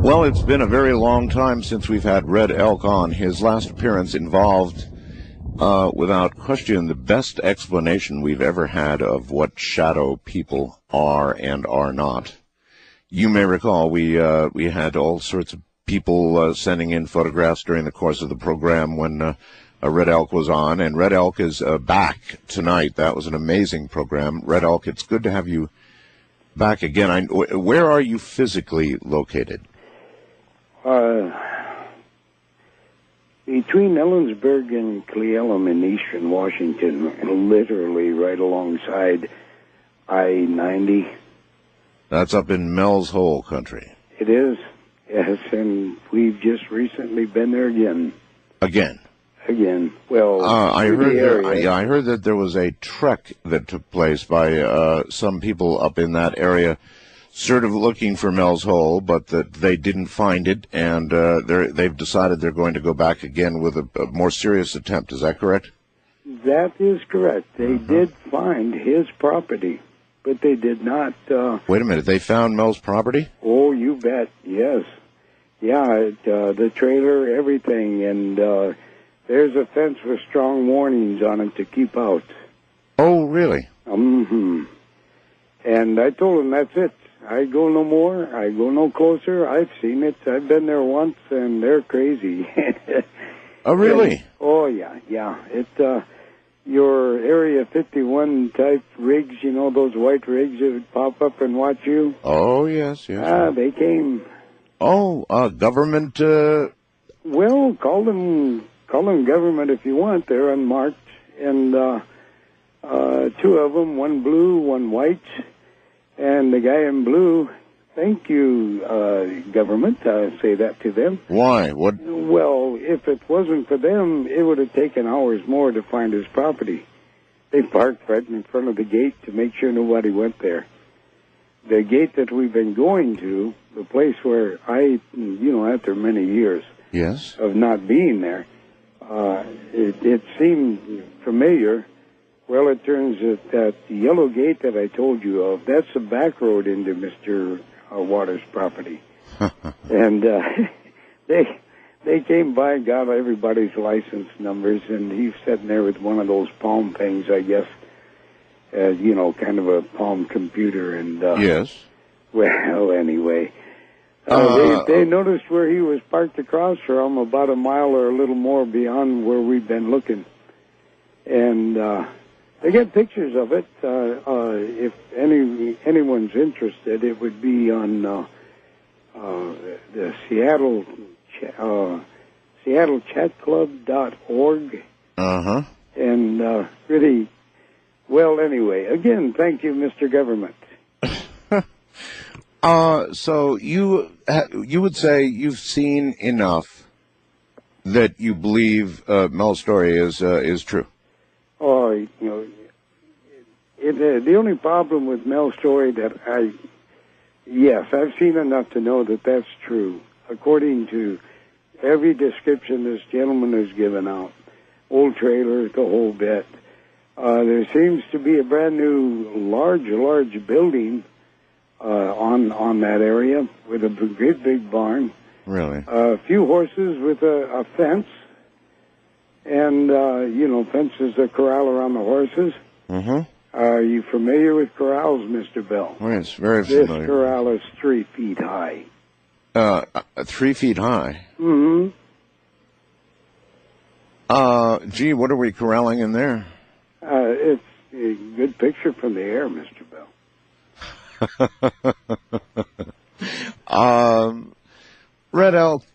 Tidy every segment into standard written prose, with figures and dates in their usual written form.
Well, it's been a very long time since we've had Red Elk on. His last appearance involved, without question, the best explanation we've ever had of what shadow people are and are not. You may recall we had all sorts of people sending in photographs during the course of the program when Red Elk was on, and Red Elk is back tonight. That was an amazing program. Red Elk, it's good to have you back again. Where are you physically located? Between Ellensburg and Cle Elum in eastern Washington, literally right alongside I-90. That's up in Mel's Hole country. It is, yes, and we've just recently been there again. Again? Again. Well, I heard that there was a trek that took place by some people up in that area, sort of looking for Mel's Hole, but that they didn't find it, and they've decided they're going to go back again with a more serious attempt. Is that correct? That is correct. They did find his property, but they did not... Wait a minute. They found Mel's property? Oh, you bet. Yes. Yeah, the trailer, everything, and there's a fence with strong warnings on it to keep out. Oh, really? Mm-hmm. And I told him that's it. I go no more. I go no closer. I've seen it. I've been there once, and they're crazy. Oh, really? And, oh, yeah. It, your Area 51 type rigs, you know, those white rigs that would pop up and watch you? Oh, yes. They came. Oh, government... Well, call them government if you want. They're unmarked. And two of them, one blue, one white. And the guy in blue, thank you, government. I say that to them. Why? What? Well, if it wasn't for them, it would have taken hours more to find his property. They parked right in front of the gate to make sure nobody went there. The gate that we've been going to, the place where after many years of not being there, it seemed familiar. Well, it turns out that the yellow gate that I told you of, that's the back road into Mr. Waters' property. And they came by and got everybody's license numbers, and he's sitting there with one of those palm things, I guess, kind of a palm computer. And yes. Well, anyway, they noticed where he was parked across from, about a mile or a little more beyond where we've been looking. And they get pictures of it. If anyone's interested, it would be on the SeattleChatClub.org. Uh-huh. And really, well, anyway, again, thank you, Mr. Government. So you would say you've seen enough that you believe Mel's story is true? Oh, the only problem with Mel's story that yes, I've seen enough to know that that's true. According to every description this gentleman has given out, old trailer, the whole bit, there seems to be a brand new large building on that area with a great big barn. Really? A few horses with a fence. And, fence is a corral around the horses. Mm-hmm. Are you familiar with corrals, Mr. Bell? Oh, yes, very familiar. This corral is 3 feet high. 3 feet high? Mm-hmm. Gee, what are we corralling in there? It's a good picture from the air, Mr. Bell. Red Elk,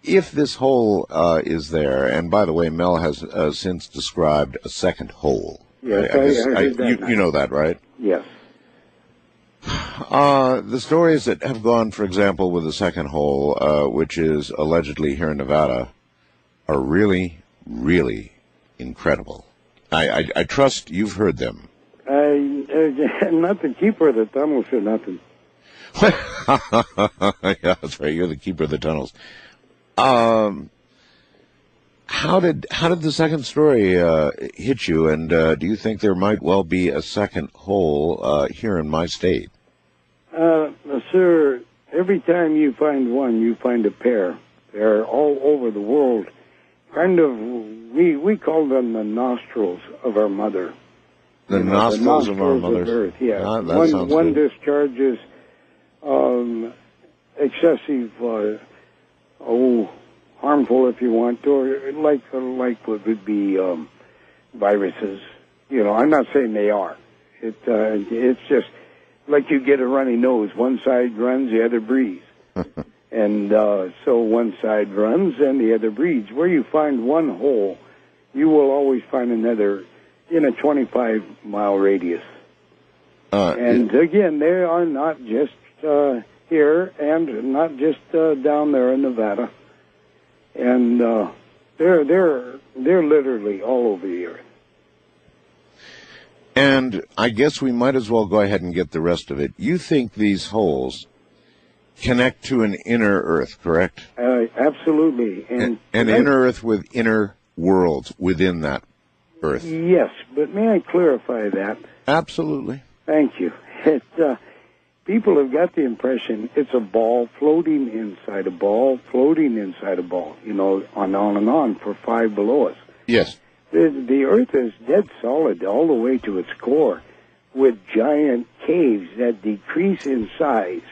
if this hole is there, and by the way, Mel has since described a second hole. Yes, I heard that. You know that, right? Yes. The stories that have gone, for example, with the second hole, which is allegedly here in Nevada, are really, really incredible. I trust you've heard them. Not the keeper of the tunnels or nothing. Yeah, that's right. You're the keeper of the tunnels. How did the second story hit you? And do you think there might well be a second hole here in my state? Sir, every time you find one, you find a pair. They're all over the world. Kind of, we call them the nostrils of our mother. The nostrils of our mothers. Of Earth, yeah. That sounds one good. discharges excessive, harmful if you want, or like what would be viruses. I'm not saying they are. It's just like you get a runny nose. One side runs, the other breathes. And so one side runs and the other breathes. Where you find one hole, you will always find another in a 25-mile radius. Again, they are not just here and not just down there in Nevada. And they're literally all over the earth. And I guess we might as well go ahead and get the rest of it. You think these holes connect to an inner Earth, correct? Absolutely. And an inner Earth with inner worlds within that Earth. Yes, but may I clarify that? Absolutely. Thank you. People have got the impression it's a ball floating inside a ball, floating inside a ball, on and on for 5 below us. Yes. The Earth is dead solid all the way to its core, with giant caves that decrease in size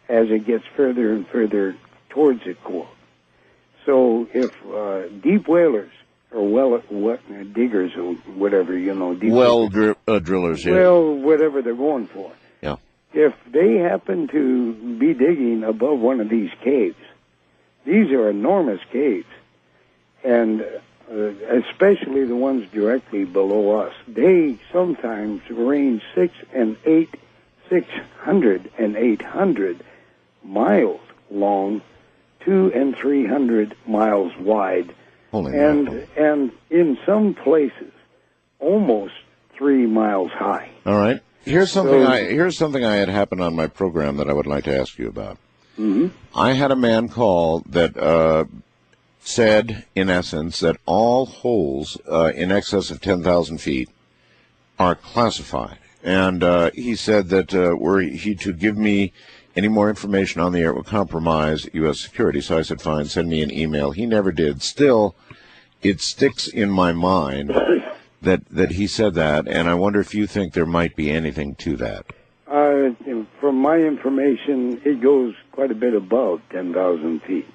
as it gets further and further towards the core. So if deep whalers or diggers or whatever, drillers, yeah. Well, whatever they're going for. Yeah. If they happen to be digging above one of these caves, these are enormous caves, and especially the ones directly below us, they sometimes range 600 and 800 miles long, 200 and 300 miles wide, and in some places almost 3 miles high. All right. Here's something I had happen on my program that I would like to ask you about. Mm-hmm. I had a man call that said, in essence, that all holes in excess of 10,000 feet are classified. And he said that were he to give me any more information on the air, it would compromise U.S. security. So I said, fine, send me an email. He never did. Still, it sticks in my mind that he said that, and I wonder if you think there might be anything to that. From my information, it goes quite a bit above 10,000 feet.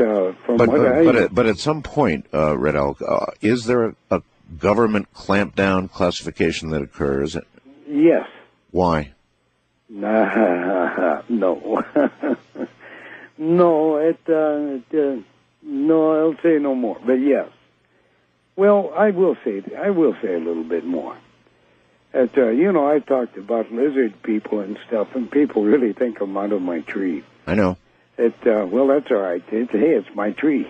But at some point, Red Elk, is there a government clampdown classification that occurs? Yes. Why? No. No, I'll say no more. But yes. Well, I will say a little bit more. I talked about lizard people and stuff, and people really think I'm out of my tree. I know. Well, that's all right. It's my tree.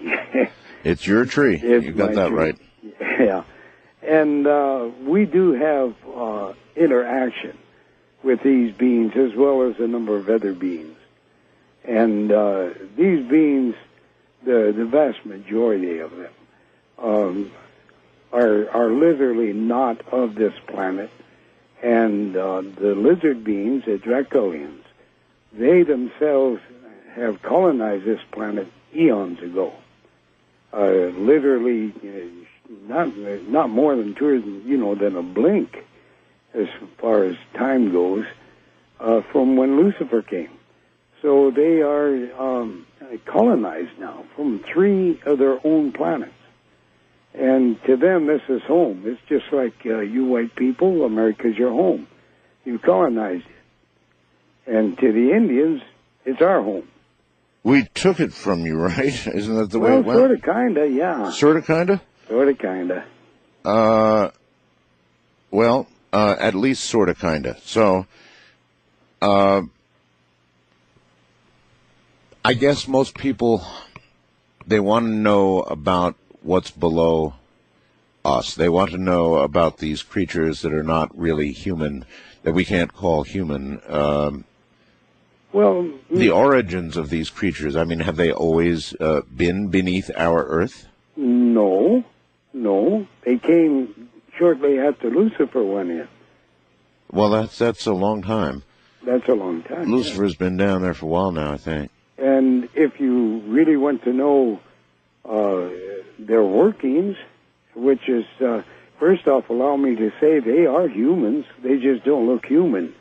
It's your tree. You got that right. Yeah. And we do have interaction with these beings as well as a number of other beings. And these beings, the vast majority of them, are literally not of this planet. And the lizard beings, the Dracolians, they themselves have colonized this planet eons ago. Literally, not more than than a blink, as far as time goes, from when Lucifer came. So they are colonized now from 3 of their own planets. And to them, this is home. It's just like you white people, America's your home. You colonized it. And to the Indians, it's our home. We took it from you, right? Isn't that the way it went? Sort of, kind of, yeah. Sort of, kind of? Sort of, kind of. At least sort of, kind of. So, I guess most people, they want to know about what's below us. They want to know about these creatures that are not really human, that we can't call human. The origins of these creatures, I mean, have they always been beneath our Earth? No. They came shortly after Lucifer went in. Well, that's a long time. That's a long time. Lucifer's been down there for a while now, I think. And if you really want to know their workings, which is, first off, allow me to say they are humans. They just don't look human.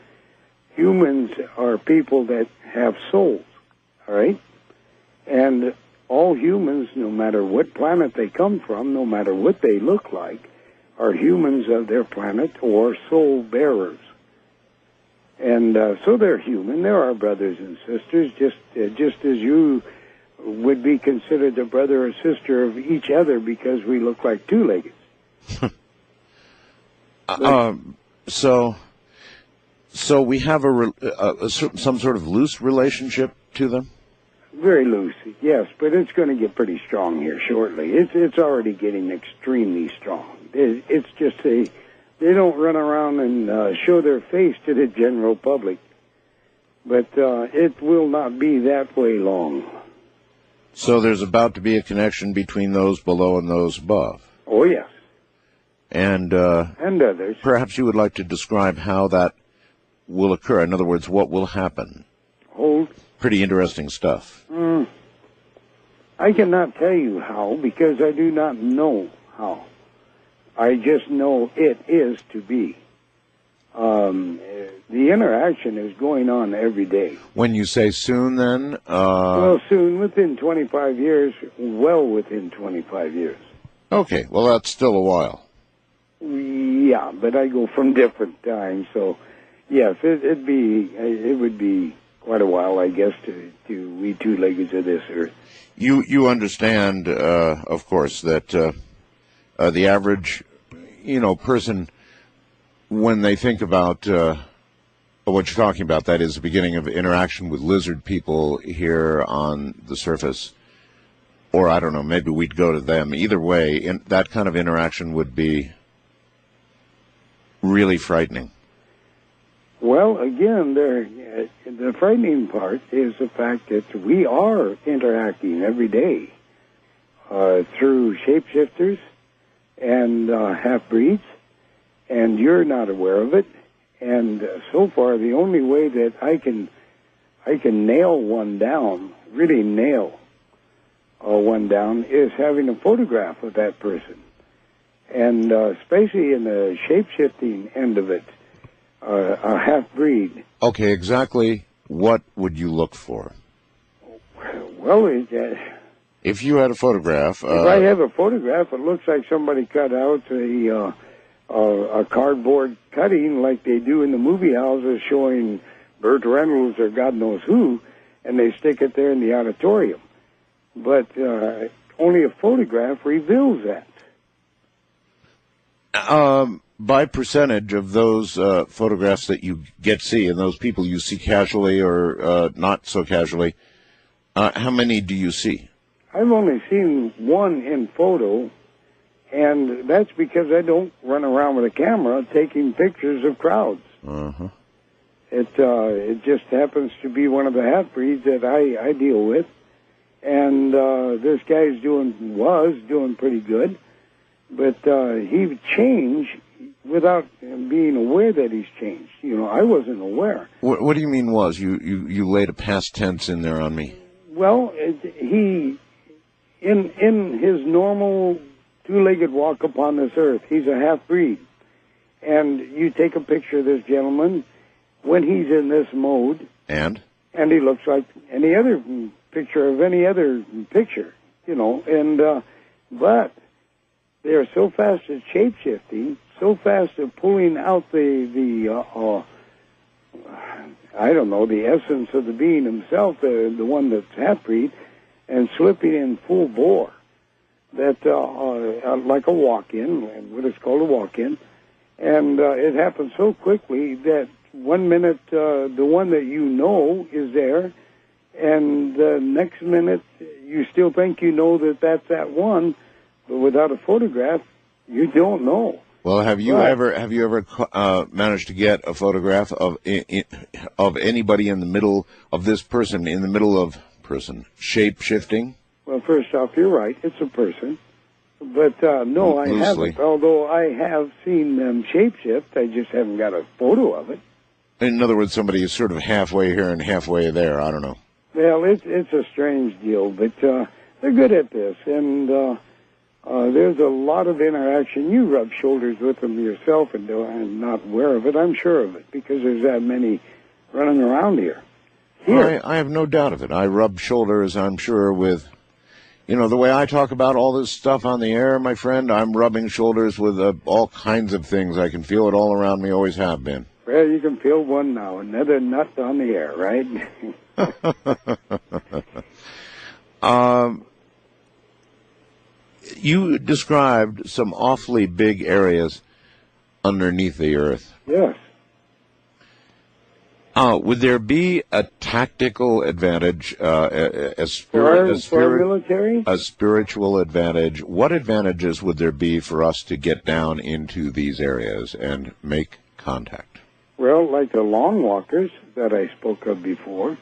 Humans are people that have souls, all right? And all humans, no matter what planet they come from, no matter what they look like, are humans of their planet or soul bearers. And so they're human. They're our brothers and sisters, just as you would be considered a brother or sister of each other because we look like two-leggeds. So we have some sort of loose relationship to them? Very loose, yes, but it's going to get pretty strong here shortly. It's already getting extremely strong. It's just they don't run around and show their face to the general public, but it will not be that way long. So there's about to be a connection between those below and those above. Oh yes, and others. Perhaps you would like to describe how that will occur. In other words, what will happen? Hold. Pretty interesting stuff. I cannot tell you how because I do not know how. I just know it is to be. The interaction is going on every day. When you say soon, then? Well, soon, within 25 years, well within 25 years. Okay, well, that's still a while. Yeah, but I go from different times, so yes, it would be quite a while, I guess, to we two-leggeds of this earth. You understand, of course, that the average, person, when they think about what you're talking about, that is the beginning of interaction with lizard people here on the surface, or I don't know, maybe we'd go to them. Either way, that kind of interaction would be really frightening. Well, again, the frightening part is the fact that we are interacting every day through shapeshifters and half-breeds, and you're not aware of it. And so far, the only way that I can nail one down, really nail one down, is having a photograph of that person. And especially in the shape-shifting end of it, a half-breed. Okay, exactly what would you look for? Well, if you had a photograph... if I have a photograph, it looks like somebody cut out a cardboard cutting like they do in the movie houses showing Burt Reynolds or God knows who, and they stick it there in the auditorium. But only a photograph reveals that. By percentage of those photographs that you get to see, and those people you see casually or not so casually, how many do you see? I've only seen one in photo, and that's because I don't run around with a camera taking pictures of crowds. Uh-huh. It just happens to be one of the half-breeds that I deal with, and this guy's was doing pretty good, but he changed without being aware that he's changed. I wasn't aware. What do you mean was? You laid a past tense in there on me. Well, he, in his normal two-legged walk upon this earth, he's a half-breed. And you take a picture of this gentleman when he's in this mode. And he looks like any other picture of any other picture, but they're so fast at shape-shifting, so fast at pulling out the essence of the being himself, the one that's half-breed, and slipping in full bore, that like a walk-in, what is called a walk-in, and it happens so quickly that 1 minute the one that is there, and the next minute you still think that's that one, but without a photograph, you don't know. Well, have you ever managed to get a photograph of anybody in the middle of this person, in the middle of shape shifting? Well, first off, you're right. It's a person. But no, I haven't. Although I have seen them shape shift, I just haven't got a photo of it. In other words, somebody is sort of halfway here and halfway there. I don't know. Well, it's a strange deal, but they're good at this, and there's a lot of interaction. You rub shoulders with them yourself, and I'm not aware of it. I'm sure of it, because there's that many running around here. I have no doubt of it. I rub shoulders, I'm sure, with, the way I talk about all this stuff on the air, my friend, I'm rubbing shoulders with all kinds of things. I can feel it all around me, always have been. Well, you can feel one now, another nut on the air, right? You described some awfully big areas underneath the earth. Yes. Would there be a tactical advantage, for our military? A spiritual advantage? What advantages would there be for us to get down into these areas and make contact? Well, like the long walkers that I spoke of before,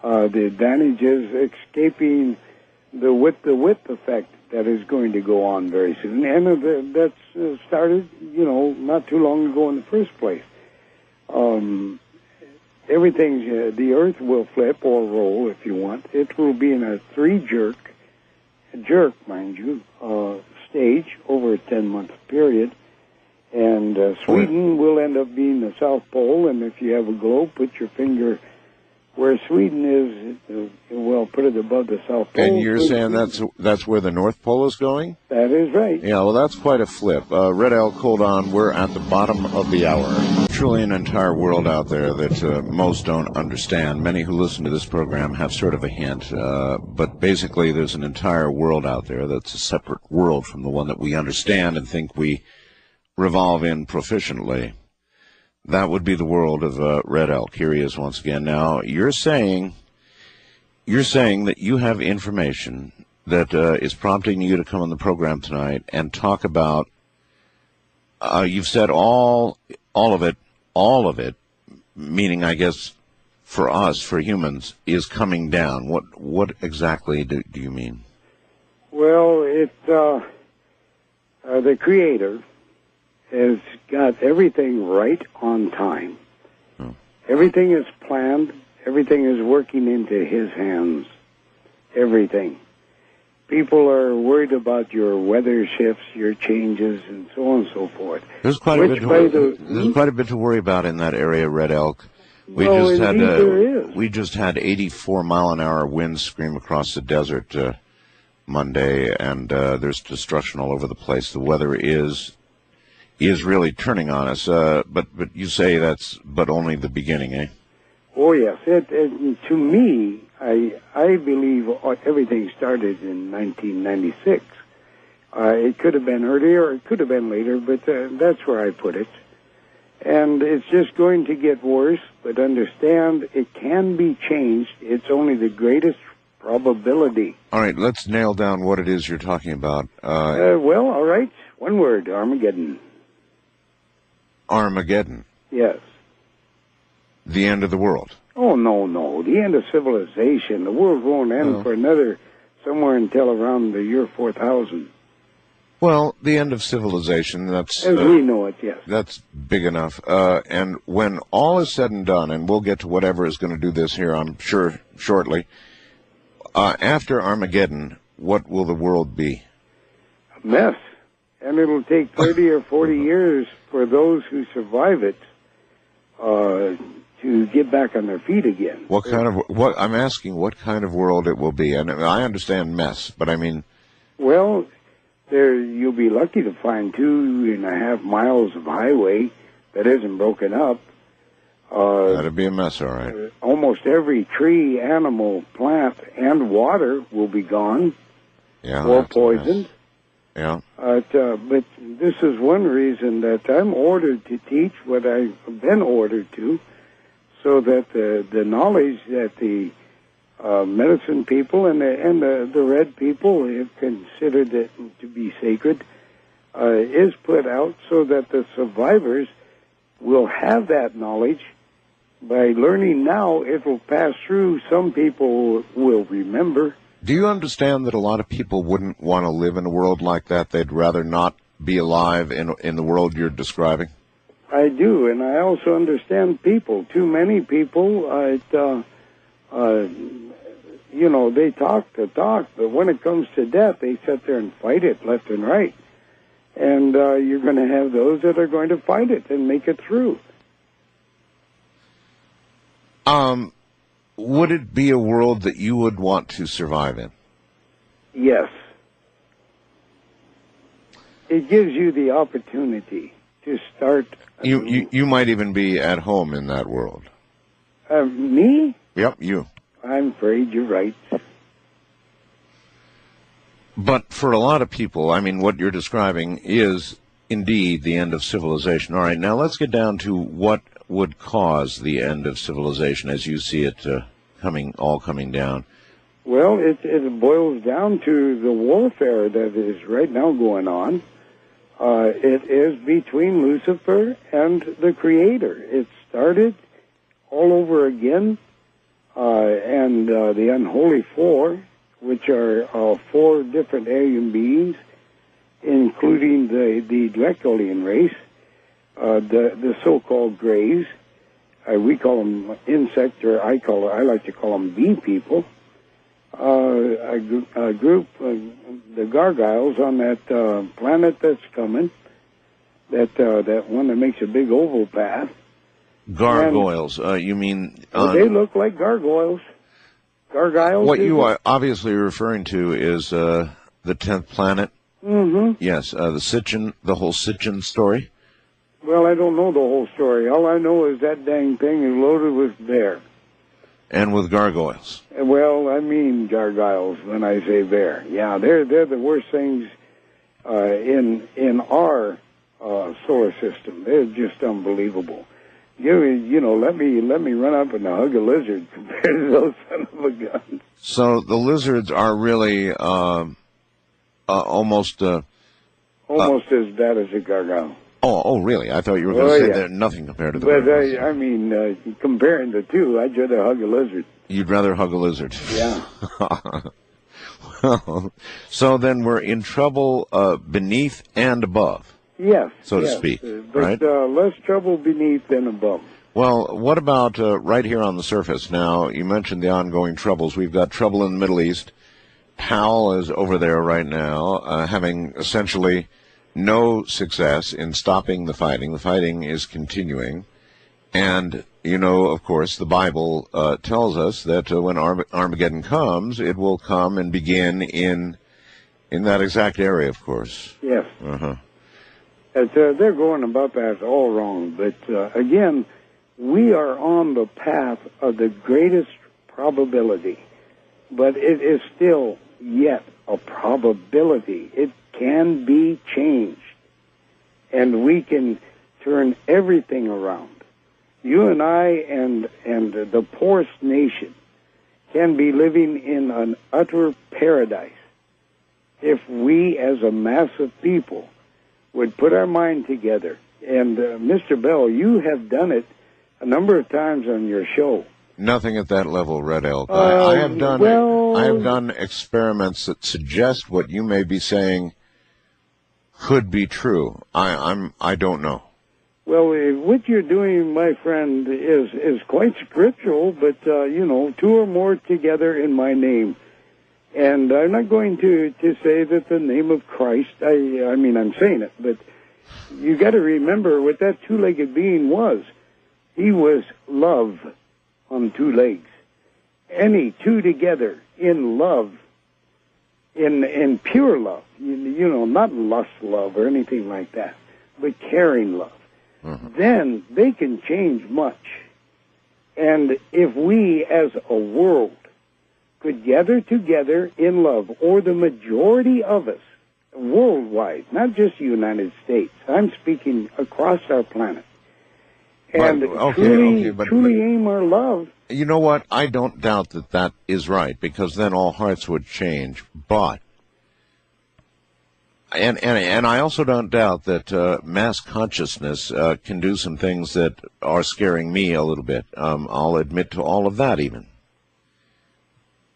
the advantage is escaping the width effect that is going to go on very soon, and that's started, not too long ago in the first place. Everything, the Earth will flip or roll if you want. It will be in a jerk, mind you, stage over a 10-month period. And Sweden will end up being the South Pole, and if you have a globe, put your finger where Sweden is, put it above the South Pole. And you're saying that's where the North Pole is going? That is right. Yeah, well, that's quite a flip. Red Elk, hold on, we're at the bottom of the hour. Truly an entire world out there that most don't understand. Many who listen to this program have sort of a hint, but basically there's an entire world out there that's a separate world from the one that we understand and think we revolve in proficiently. That would be the world of Red Elk. Here he is once again. Now, you're saying that you have information that is prompting you to come on the program tonight and talk about, you've said all of it, meaning, I guess, for us, for humans, is coming down. What exactly do you mean? Well, the Creator has got everything right on time. Oh. Everything is planned. Everything is working into His hands. Everything. People are worried about your weather shifts, your changes, and so on and so forth. There's quite a bit to worry about in that area, Red Elk. We just had 84-mile-an-hour winds scream across the desert Monday, and there's destruction all over the place. The weather is really turning on us, but you say that's but only the beginning, eh? Oh, yes. To me, I believe everything started in 1996. It could have been earlier, or it could have been later, but that's where I put it. And it's just going to get worse, but understand it can be changed. It's only the greatest probability. All right, let's nail down what it is you're talking about. Well, all right. One word, Armageddon. Armageddon? Yes. The end of the world? Oh, no. The end of civilization. The world won't end for another, somewhere until around the year 4000. Well, the end of civilization, that's... As we know it, yes. That's big enough. And when all is said and done, and we'll get to whatever is going to do this here, I'm sure, shortly, after Armageddon, what will the world be? A mess. And it'll take 30 or 40 years for those who survive it to get back on their feet again. I'm asking what kind of world it will be. And I understand mess, but I mean... Well, you'll be lucky to find 2.5 miles of highway that isn't broken up. That'd be a mess, all right. Almost every tree, animal, plant, and water will be gone or poisoned. Yeah. But this is one reason that I'm ordered to teach what I've been ordered to, so that the knowledge that the medicine people and the red people have considered it to be sacred is put out, so that the survivors will have that knowledge. By learning now, it will pass through. Some people will remember. Do you understand that a lot of people wouldn't want to live in a world like that? They'd rather not be alive in the world you're describing? I do, and I also understand people. Too many people, they talk the talk, but when it comes to death, they sit there and fight it left and right. And you're going to have those that are going to fight it and make it through. Would it be a world that you would want to survive in? Yes. It gives you the opportunity to start. You might even be at home in that world. Me? Yep, you. I'm afraid you're right. But for a lot of people, I mean, what you're describing is indeed the end of civilization. All right, now let's get down to what would cause the end of civilization as you see it coming down. Well, it boils down to the warfare that is right now going on. It is between Lucifer and the Creator. It started all over again, and the unholy four, which are four different alien beings, including the Dracolian race, the so-called Greys. We call them insect, or I like to call them bee people. A group, the Gargoyles on that planet that's coming, that one that makes a big oval path. Gargoyles, you mean? They look like gargoyles. Gargoyles. What you are obviously referring to is the 10th planet. Mm-hmm. Yes, the whole Sitchin story. Well, I don't know the whole story. All I know is that dang thing is loaded with bear. And with gargoyles. Well, I mean gargoyles when I say bear. Yeah, they're the worst things in our solar system. They're just unbelievable. Let me run up and hug a lizard compared to those son of a guns. So the lizards are really almost as bad as a gargoyle. Oh, really? I thought you were going to say they're nothing compared to the gargoyles. But comparing the two, I'd rather hug a lizard. You'd rather hug a lizard? Yeah. Well, so then we're in trouble beneath and above. Yes. So to speak, but, right? Less trouble beneath than above. Well, what about right here on the surface? Now, you mentioned the ongoing troubles. We've got trouble in the Middle East. Powell is over there right now, having essentially no success in stopping the fighting. The fighting is continuing. And, of course, the Bible tells us that when Armageddon comes, it will come and begin in that exact area, of course. Yes. Uh-huh. They're going about that all wrong. But, again, we are on the path of the greatest probability. But it is still yet a probability. It can be changed. And we can turn everything around. You and I and the poorest nation can be living in an utter paradise if we as a mass of people would put our mind together. And Mr. Bell, you have done it a number of times on your show. Nothing at that level, Red Elk. I have done experiments that suggest what you may be saying could be true. I don't know. Well, what you're doing, my friend, is quite scriptural, but two or more together in my name. And I'm not going to say that the name of Christ, I'm saying it, but you got to remember what that two-legged being was. He was love on two legs. Any two together in love, in pure love, not lust love or anything like that, but caring love. Mm-hmm. Then they can change much. And if we as a world could gather together in love, or the majority of us, worldwide, not just the United States, I'm speaking across our planet, and truly aim our love. You know what? I don't doubt that is right, because then all hearts would change. But, and I also don't doubt that mass consciousness can do some things that are scaring me a little bit. I'll admit to all of that even.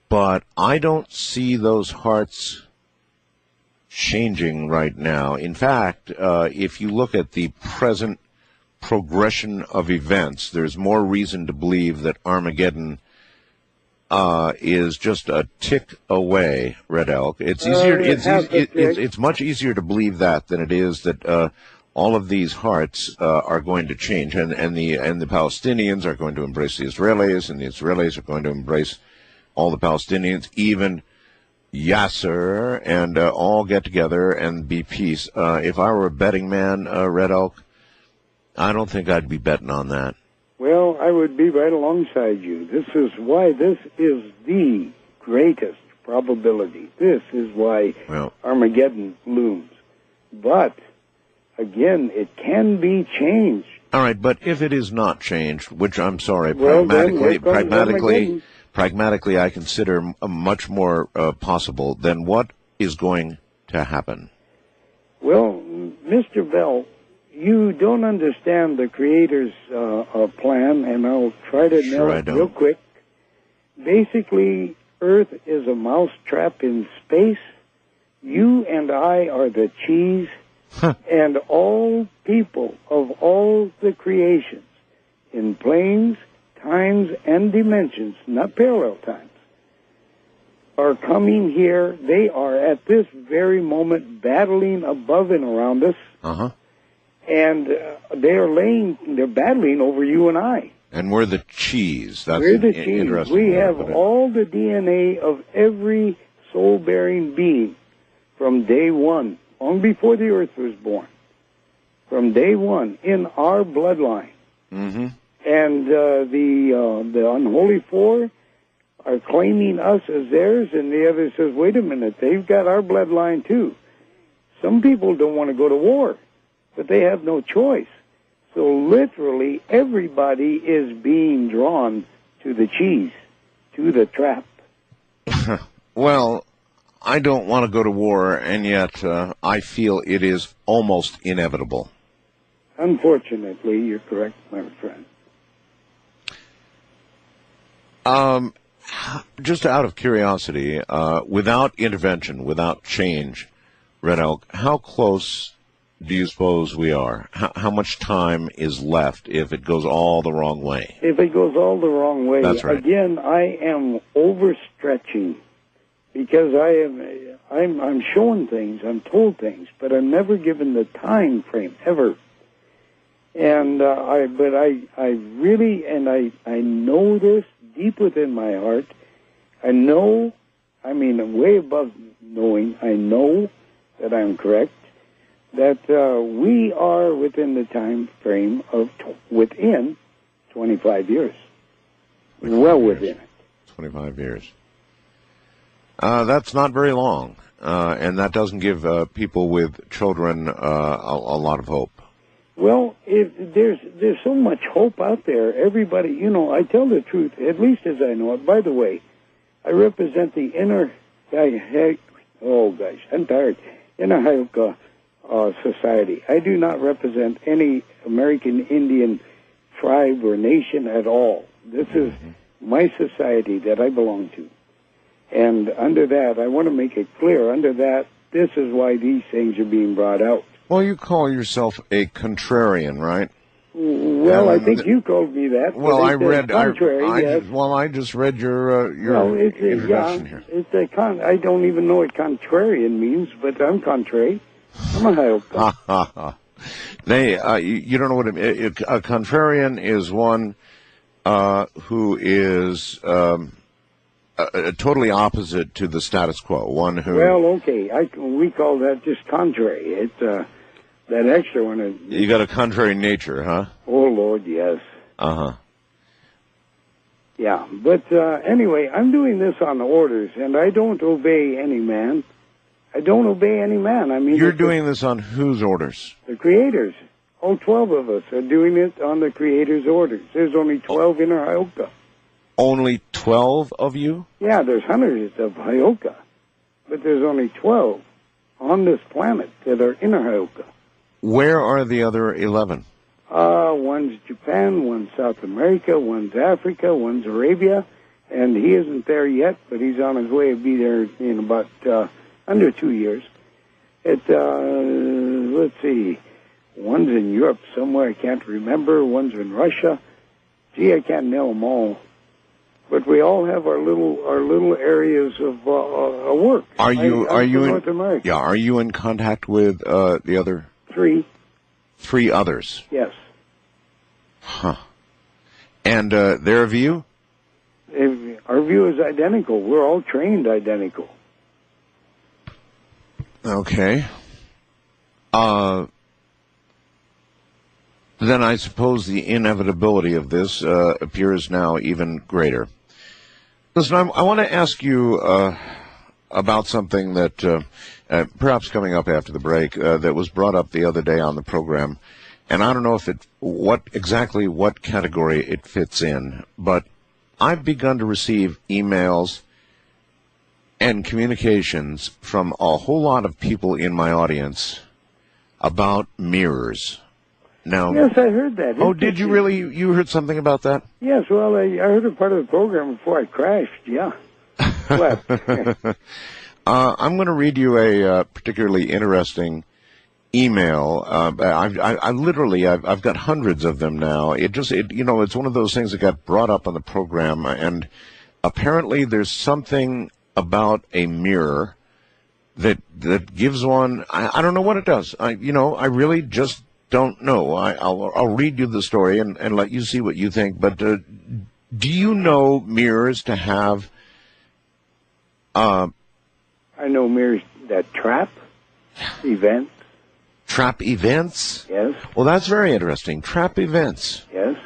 But I don't see those hearts changing right now. In fact, if you look at the present progression of events, there's more reason to believe that Armageddon is just a tick away, Red Elk. It's easier. It's much easier to believe that than it is that all of these hearts are going to change, and the Palestinians are going to embrace the Israelis, and the Israelis are going to embrace all the Palestinians, even Yasser, and all get together and be peace. If I were a betting man, Red Elk, I don't think I'd be betting on that. Well, I would be right alongside you. This is why this is the greatest probability. This is why Armageddon looms. But, again, it can be changed. All right, but if it is not changed, which I'm sorry, pragmatically, I consider much more possible, then what is going to happen? Well, Mr. Bell, you don't understand the Creator's plan, and I'll try to nail it real quick. Basically, Earth is a mousetrap in space. You and I are the cheese, and all people of all the creations in planes, times, and dimensions, not parallel times, are coming here. They are at this very moment battling above and around us. And they're battling over you and I. And we're the cheese. We're the cheese. We have all the DNA of every soul-bearing being from day one, long before the earth was born. From day one, in our bloodline. Mm-hmm. And the unholy four are claiming us as theirs, and the other says, wait a minute, they've got our bloodline too. Some people don't want to go to war, but they have no choice. So literally everybody is being drawn to the cheese, to the trap. Well, I don't want to go to war, and yet I feel it is almost inevitable. Unfortunately, you're correct, my friend. Just out of curiosity, without intervention, without change, Red Elk, how close do you suppose we are? How much time is left if it goes all the wrong way? If it goes all the wrong way, that's right. Again, I am overstretching because I'm shown things, I'm told things, but I'm never given the time frame ever. And I really, and I know this deep within my heart. I know, way above knowing, I know that I'm correct, that we are within the time frame of within 25 years. Within it. 25 years. That's not very long, and that doesn't give people with children a lot of hope. Well, there's so much hope out there. Everybody, I tell the truth, at least as I know it. By the way, I represent the Inner Hayuka Society. I do not represent any American Indian tribe or nation at all. This is my society that I belong to. And under that, I want to make it clear, under that, this is why these things are being brought out. Well, you call yourself a contrarian, right? Well, I think you called me that. Well, I read. Yes. Well, I just read your introduction here. I don't even know what contrarian means, but I'm contrary. I'm a Hayuka. You don't know what a contrarian is. One who is totally opposite to the status quo. One who. Well, okay, we call that just contrary. It's that extra one. You got a contrary nature, huh? Oh Lord, yes. Uh-huh. Yeah, but anyway, I'm doing this on orders, and I don't obey any man. I don't obey any man. You're doing this on whose orders? The Creator's. All 12 of us are doing it on the Creator's orders. There's only 12 Inner Hayuka. Only 12 of you? Yeah, there's hundreds of Hayuka, but there's only 12 on this planet that are Inner Hayuka. Where are the other 11? One's Japan, one's South America, one's Africa, one's Arabia, and he isn't there yet, but he's on his way to be there in about under 2 years. Let's see, One's in Europe somewhere I can't remember. One's in Russia. Gee, I can't nail them all. But we all have our little areas of work. Are you in North America? Yeah, are you in contact with the other three others? Yes. Huh. And their view? Our view is identical. We're all trained identical. Okay. Then I suppose the inevitability of this appears now even greater. Listen, I want to ask you about something that perhaps coming up after the break that was brought up the other day on the program, and I don't know if what category it fits in, but I've begun to receive emails and communications from a whole lot of people in my audience about mirrors. Now, yes, I heard that. Oh, did you really? You heard something about that? Yes, well, I heard a part of the program before I crashed, yeah. What? I'm going to read you a particularly interesting email. I've got hundreds of them now. It's one of those things that got brought up on the program, and apparently there's something about a mirror that gives one. I don't know what it does. I really just don't know. I'll read you the story and let you see what you think. But do you know mirrors to have? I know mirrors that trap events. Trap events? Yes. Well, that's very interesting. Trap events. Yes.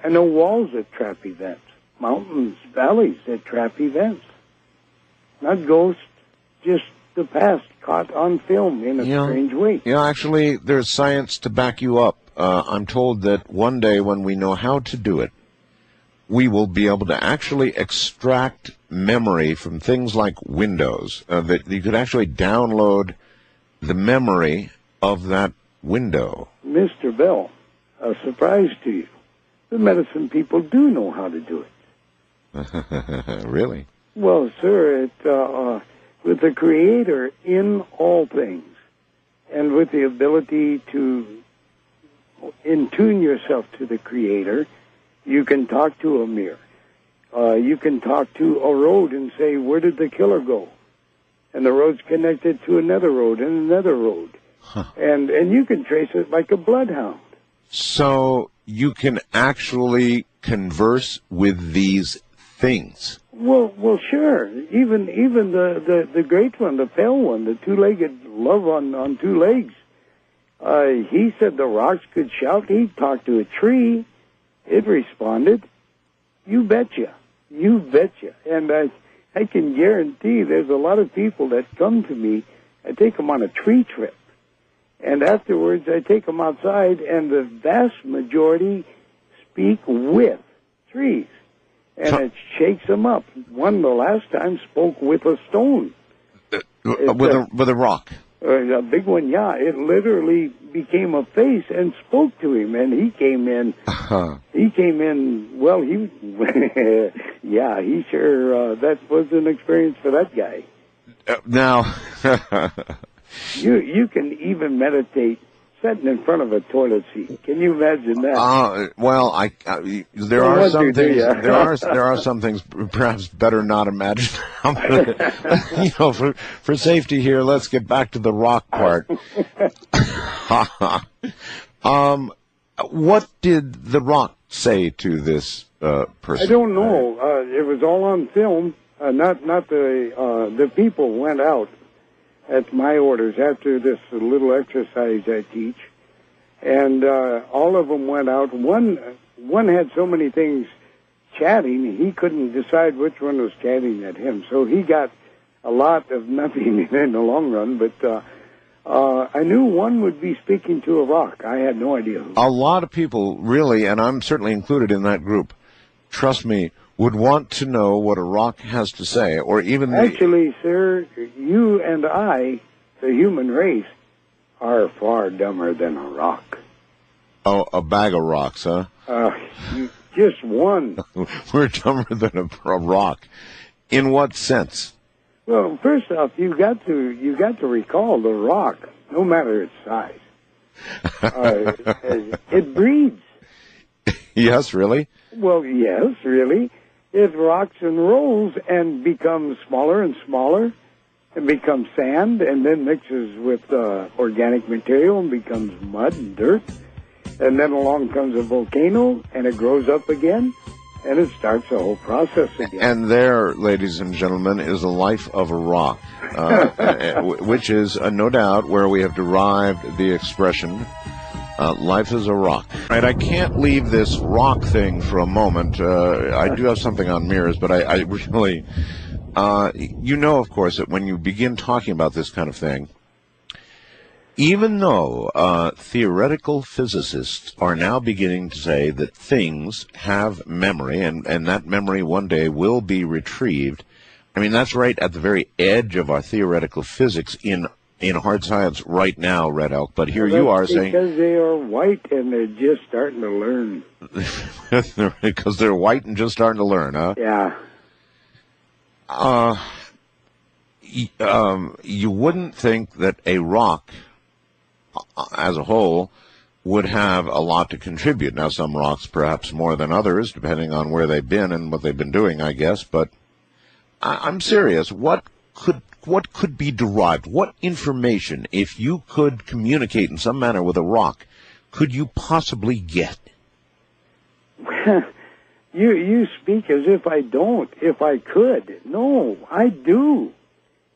I know walls that trap events. Mountains, valleys that trap events. Not ghosts, just the past caught on film in a strange way. Yeah, actually, there's science to back you up. I'm told that one day when we know how to do it, we will be able to actually extract memory from things like Windows, that you could actually download the memory of that window. Mr. Bell, a surprise to you. The medicine people do know how to do it. Really? Well, sir, with the Creator in all things, and with the ability to intune yourself to the Creator, you can talk to a mirror. You can talk to a road and say, where did the killer go? And the road's connected to another road and another road. Huh. And you can trace it like a bloodhound. So you can actually converse with these things. Well, sure. Even the great one, the pale one, the two-legged love on two legs. He said the rocks could shout. He talked to a tree. It responded. You betcha. You betcha. And I can guarantee there's a lot of people that come to me. I take them on a tree trip. And afterwards, I take them outside, and the vast majority speak with trees. And it shakes them up. One, the last time, spoke with a stone. With a rock? A big one, yeah. It literally became a face and spoke to him, and he came in. He came in, well, yeah, he sure, that was an experience for that guy. Now... You can even meditate sitting in front of a toilet seat. Can you imagine that? Well, there are some things. There are some things perhaps better not imagine. For safety here, let's get back to the rock part. What did the rock say to this person? I don't know. It was all on film. Not the people went out at my orders after this little exercise I teach, and all of them went out. One had so many things chatting, he couldn't decide which one was chatting at him, so he got a lot of nothing in the long run, but I knew one would be speaking to a rock. I had no idea who. A lot of people, really, and I'm certainly included in that group, trust me, would want to know what a rock has to say, or even... Actually, sir, you and I, the human race, are far dumber than a rock. Oh, a bag of rocks, huh? Just one. We're dumber than a rock. In what sense? Well, first off, you got to recall the rock, no matter its size. It breeds. Yes, really? Well, yes, really. It rocks and rolls and becomes smaller and smaller and becomes sand and then mixes with organic material and becomes mud and dirt. And then along comes a volcano and it grows up again and it starts the whole process again. And there, ladies and gentlemen, is the life of a rock, which is no doubt where we have derived the expression, life is a rock. Right, I can't leave this rock thing for a moment. I do have something on mirrors, but I really, you know, of course, that when you begin talking about this kind of thing, even though theoretical physicists are now beginning to say that things have memory and that memory one day will be retrieved, I mean, that's right at the very edge of our theoretical physics in hard science right now, Red Elk. But here you are saying... Because they are white and they're just starting to learn. Because they're white and just starting to learn, huh? Yeah. You wouldn't think that a rock as a whole would have a lot to contribute. Now, some rocks perhaps more than others, depending on where they've been and what they've been doing, I guess. But I'm serious. What could be derived? What information, if you could communicate in some manner with a rock, could you possibly get? You speak as if I don't. If I could. No, I do.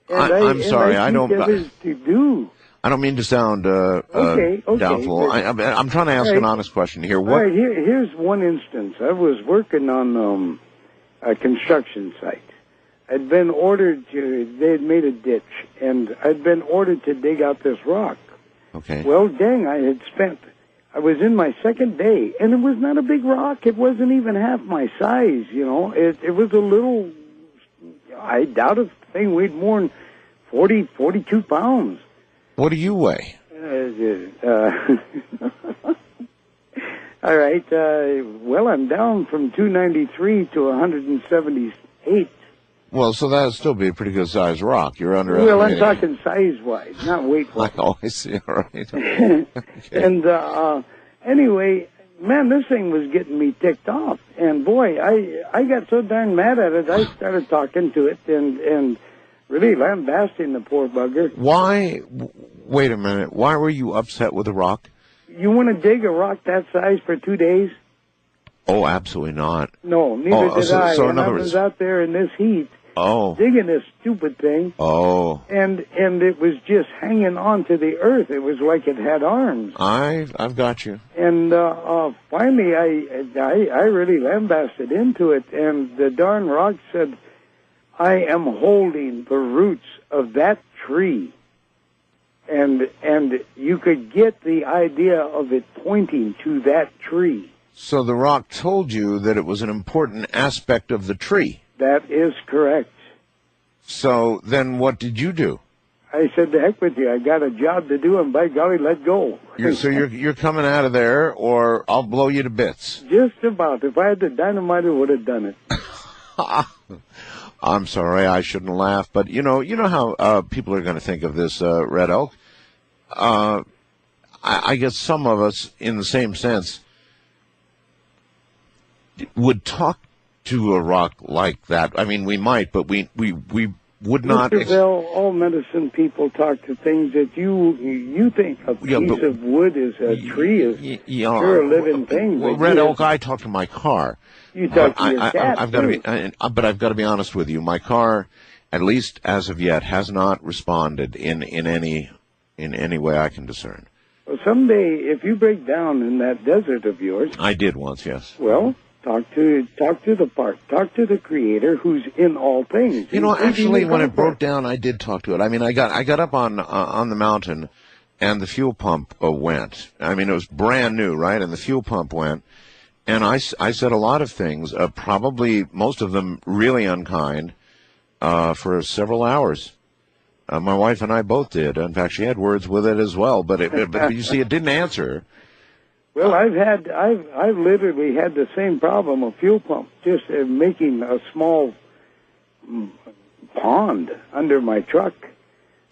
And I'm sorry, I don't... To do. I don't mean to sound doubtful. I'm trying to ask an honest question here. All right, here's one instance. I was working on a construction site. I'd been ordered they had made a ditch, and I'd been ordered to dig out this rock. Okay. Well, dang, I was in my second day, and it was not a big rock. It wasn't even half my size, you know. It was a little, I doubt if the thing weighed more than 42 pounds. What do you weigh? All right. Well, I'm down from 293 to 178. Well, so that would still be a pretty good sized rock. You're under. Well, I'm talking size-wise, not weight-wise. Oh, I see. All right. Okay. And anyway, man, this thing was getting me ticked off. And boy, I got so darn mad at it, I started talking to it and really lambasting the poor bugger. Why? Wait a minute. Why were you upset with the rock? You want to dig a rock that size for 2 days? Oh, absolutely not. No, neither did I. So and I was out there in this heat, digging this stupid thing. Oh. And it was just hanging on to the earth. It was like it had arms. I've got you. And finally, I really lambasted into it, and the darn rock said, "I am holding the roots of that tree." And you could get the idea of it pointing to that tree. So the rock told you that it was an important aspect of the tree. That is correct. So then what did you do? I said, "To heck with you. I got a job to do, and by golly, let go." So you're coming out of there, or I'll blow you to bits. Just about. If I had the dynamite, I would have done it. I'm sorry, I shouldn't laugh, but you know how people are going to think of this, Red Elk. I guess some of us, in the same sense, would talk to a rock like that. I mean, we might, but we would not. Mr. Bell, all medicine people talk to things that you think a piece of wood is a tree is sure a living thing. Well, Red Elk, I talk to my car. You talk to your cat, I've got to be, but I've got to be honest with you. My car, at least as of yet, has not responded in any way I can discern. Well, someday, if you break down in that desert of yours, I did once, yes. Well, talk to the park, talk to the Creator, who's in all things. You know, actually, when it broke down, I did talk to it. I mean, I got up on the mountain, and the fuel pump went. I mean, it was brand new, right? And the fuel pump went. And I said a lot of things, probably most of them really unkind, for several hours. My wife and I both did. In fact, she had words with it as well, but you see, it didn't answer. Well, I've literally had the same problem, a fuel pump, just making a small pond under my truck.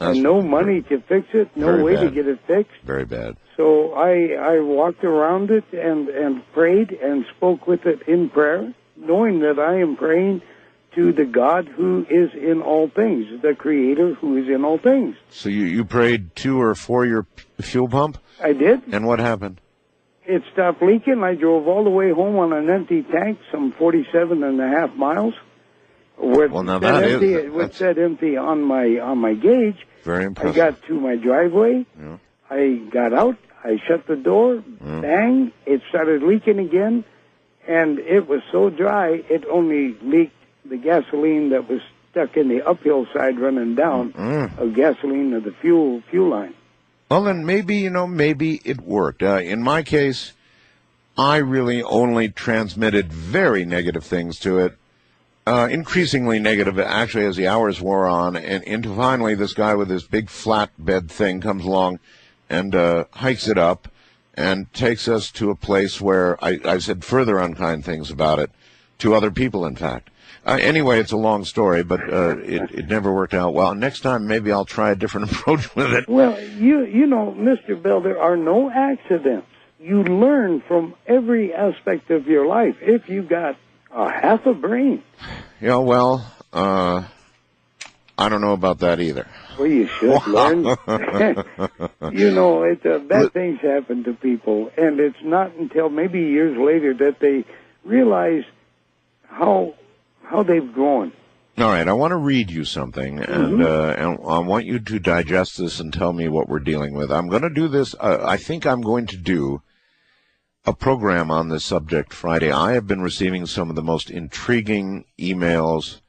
and no money to fix it, no way to get it fixed. Very bad. So I walked around it and prayed and spoke with it in prayer, knowing that I am praying to the God who is in all things, the Creator who is in all things. So you prayed to or for your fuel pump? I did. And what happened? It stopped leaking. I drove all the way home on an empty tank, some 47.5 miles. Well, now that empty, it said empty on my gauge. Very impressive. I got to my driveway. Yeah. I got out. I shut the door. Bang! It started leaking again, and it was so dry it only leaked the gasoline that was stuck in the uphill side running down of gasoline of the fuel line. Well, then maybe it worked. In my case, I really only transmitted very negative things to it. Increasingly negative, actually, as the hours wore on, and into finally this guy with this big flatbed thing comes along and hikes it up and takes us to a place where I said further unkind things about it, to other people, in fact. Anyway, it's a long story, but it never worked out well. Next time, maybe I'll try a different approach with it. Well, you know, Mr. Bell, there are no accidents. You learn from every aspect of your life if you got half a brain. Yeah, well, I don't know about that either. Well, you should learn. You know, bad things happen to people, and it's not until maybe years later that they realize how they've grown. All right, I want to read you something, and I want you to digest this and tell me what we're dealing with. I'm going to do this. I think I'm going to do a program on this subject Friday. I have been receiving some of the most intriguing emails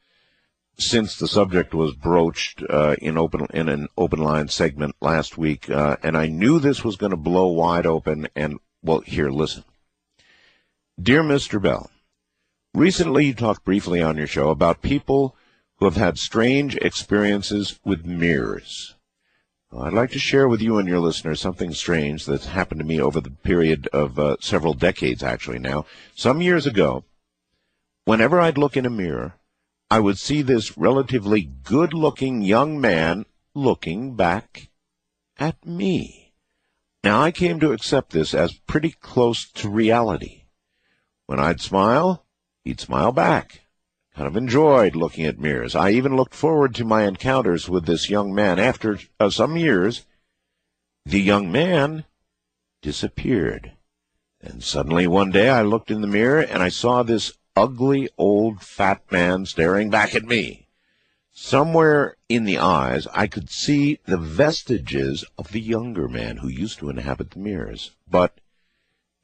since the subject was broached in an open line segment last week, and I knew this was going to blow wide open. And well, here, listen, dear Mr. Bell. Recently, you talked briefly on your show about people who have had strange experiences with mirrors. I'd like to share with you and your listeners something strange that's happened to me over the period of several decades, actually now. Some years ago, whenever I'd look in a mirror, I would see this relatively good-looking young man looking back at me. Now, I came to accept this as pretty close to reality. When I'd smile, he'd smile back. Kind of enjoyed looking at mirrors. I even looked forward to my encounters with this young man. After some years, the young man disappeared. And suddenly one day I looked in the mirror and I saw this ugly old fat man staring back at me. Somewhere in the eyes I could see the vestiges of the younger man who used to inhabit the mirrors. But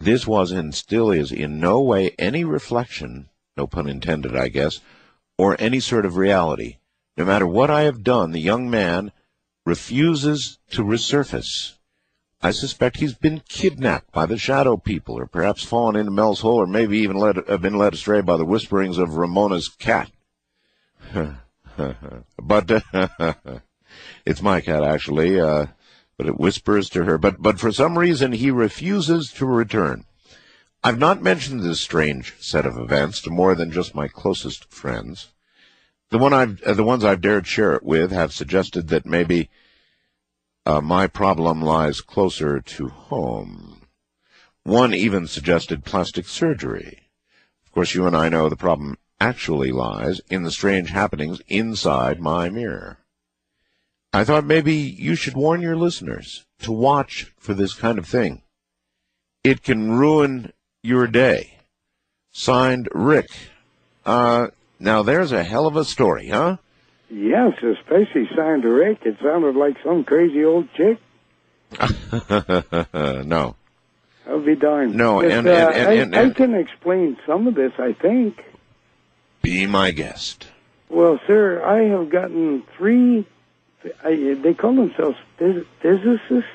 this was and still is in no way any reflection, no pun intended, I guess, or any sort of reality. No matter what I have done, the young man refuses to resurface. I suspect he's been kidnapped by the shadow people, or perhaps fallen into Mel's hole, or maybe even been led astray by the whisperings of Ramona's cat. But it's my cat, actually, but it whispers to her. But for some reason, he refuses to return. I've not mentioned this strange set of events to more than just my closest friends. The ones I've dared share it with have suggested that maybe my problem lies closer to home. One even suggested plastic surgery. Of course, you and I know the problem actually lies in the strange happenings inside my mirror. I thought maybe you should warn your listeners to watch for this kind of thing. It can ruin your day. Signed, Rick. Now there's a hell of a story, huh? Yes, especially signed Rick. It sounded like some crazy old chick. No. I'll be darned. No, I can explain some of this, I think. Be my guest. Well, sir, I have gotten 3, they call themselves physicists.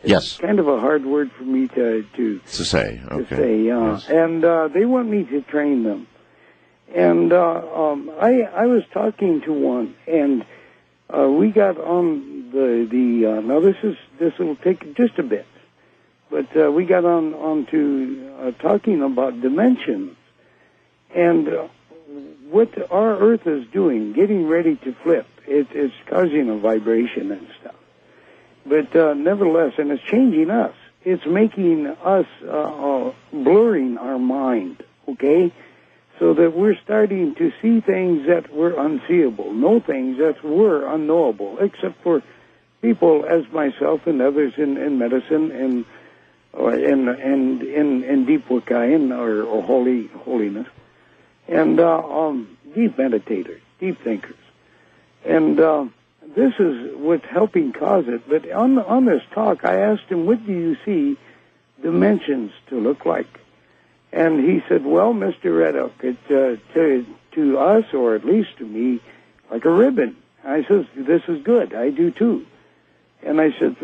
Yes. It's kind of a hard word for me to say. Okay. To say, yes. And they want me to train them. And I was talking to one, and we got on the now this will take just a bit, but we got on to talking about dimensions. And what our Earth is doing, getting ready to flip, it's causing a vibration and stuff. But nevertheless, and it's changing us. It's making us blurring our mind, okay? So that we're starting to see things that were unseeable, know things that were unknowable, except for people as myself and others in medicine and in deep Wiccayan or holiness, and deep meditators, deep thinkers. And this is what's helping cause it. But on this talk, I asked him, what do you see dimensions to look like? And he said, well, Mr. Red Elk, to us, or at least to me, like a ribbon. I says, this is good. I do too. And I said,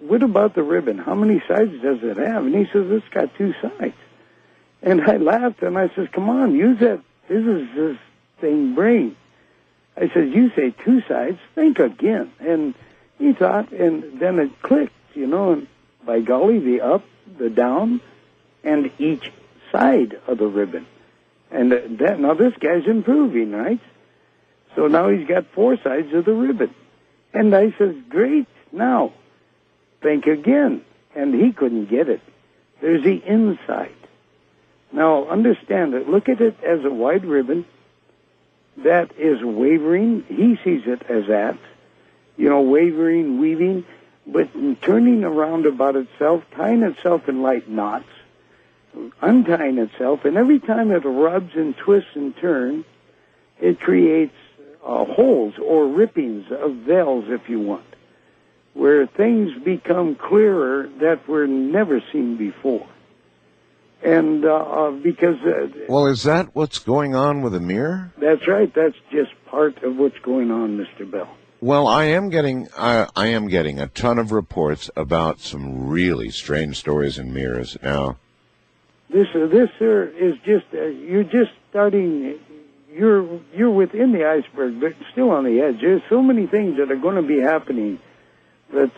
what about the ribbon? How many sides does it have? And he says, it's got 2 sides. And I laughed, and I says, come on, use that. This is this thing brain. I said, you say 2 sides, think again. And he thought, and then it clicked, and by golly, the up, the down, and each side of the ribbon. And now this guy's improving, right? So now he's got 4 sides of the ribbon. And I says, great, now, think again. And he couldn't get it. There's the inside. Now, understand it. Look at it as a wide ribbon that is wavering. He sees it as that, wavering, weaving, but turning around about itself, tying itself in light knots, untying itself, and every time it rubs and twists and turns, it creates holes or rippings of veils, if you want, where things become clearer that were never seen before. And because... well, is that what's going on with the mirror? That's right. That's just part of what's going on, Mr. Bell. Well, I am getting a ton of reports about some really strange stories in mirrors now. This, sir, is just you're just starting. You're within the iceberg, but still on the edge. There's so many things that are going to be happening that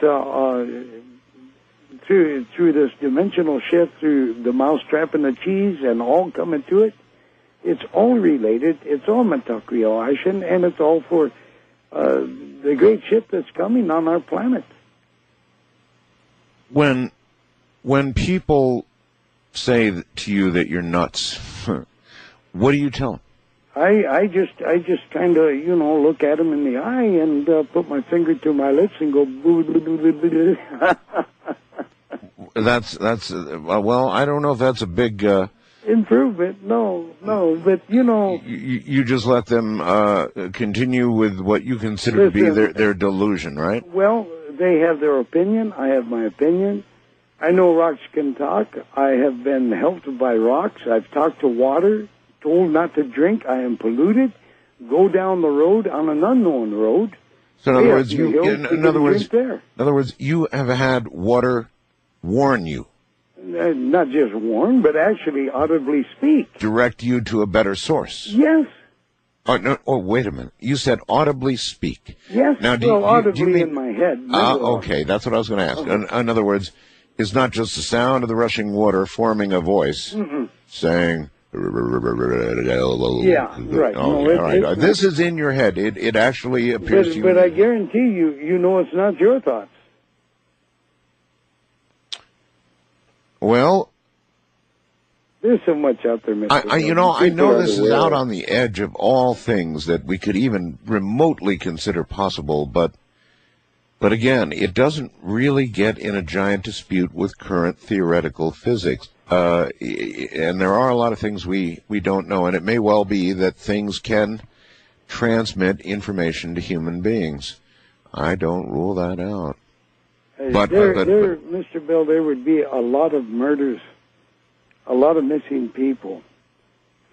through this dimensional shift, through the mousetrap and the cheese, and all coming to it. It's all related. It's all metacriation, and it's all for the great shift that's coming on our planet. When people say to you that you're nuts, what do you tell them? I just kind of, look at them in the eye and put my finger to my lips and go boo boo boo boo boo. That's well, I don't know if that's a big improvement. No, but you just let them continue with what you consider to be their delusion, right? Well, they have their opinion. I have my opinion. I know rocks can talk. I have been helped by rocks. I've talked to water, told not to drink. I am polluted. Go down the road on an unknown road. So in other words, you have had water warn you. Not just warn, but actually audibly speak. Direct you to a better source. Yes. Oh, no, wait a minute. You said audibly speak. Yes, now, audibly do you mean, in my head. Okay, that's what I was going to ask. Okay. In other words, it's not just the sound of the rushing water forming a voice saying... Yeah, right. Oh, all right. This is in your head. It actually appears to you. But I guarantee you know it's not your thoughts. Well, there's so much out there, Mr. I know this is out on the edge of all things that we could even remotely consider possible, but again, it doesn't really get in a giant dispute with current theoretical physics. And there are a lot of things we don't know, and it may well be that things can transmit information to human beings. I don't rule that out. But Mr. Bill, there would be a lot of murders, a lot of missing people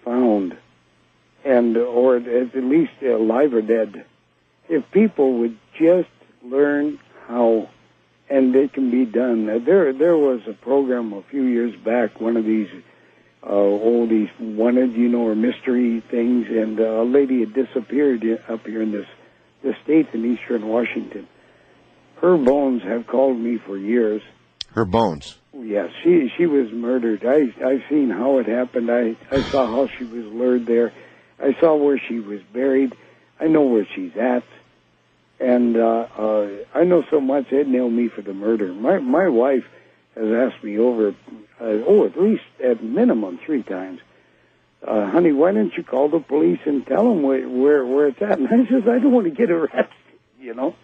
found, or at least alive or dead, if people would just learn how, and it can be done. There was a program a few years back, one of these these wanted, or mystery things, and a lady had disappeared up here in this state in eastern Washington. Her bones have called me for years. Her bones? Yes, she was murdered. I've seen how it happened. I saw how she was lured there. I saw where she was buried. I know where she's at. And I know so much they'd nail me for the murder. My wife has asked me over, at least at minimum 3 times, honey, why don't you call the police and tell them where it's at? And I says, I don't want to get arrested, you know.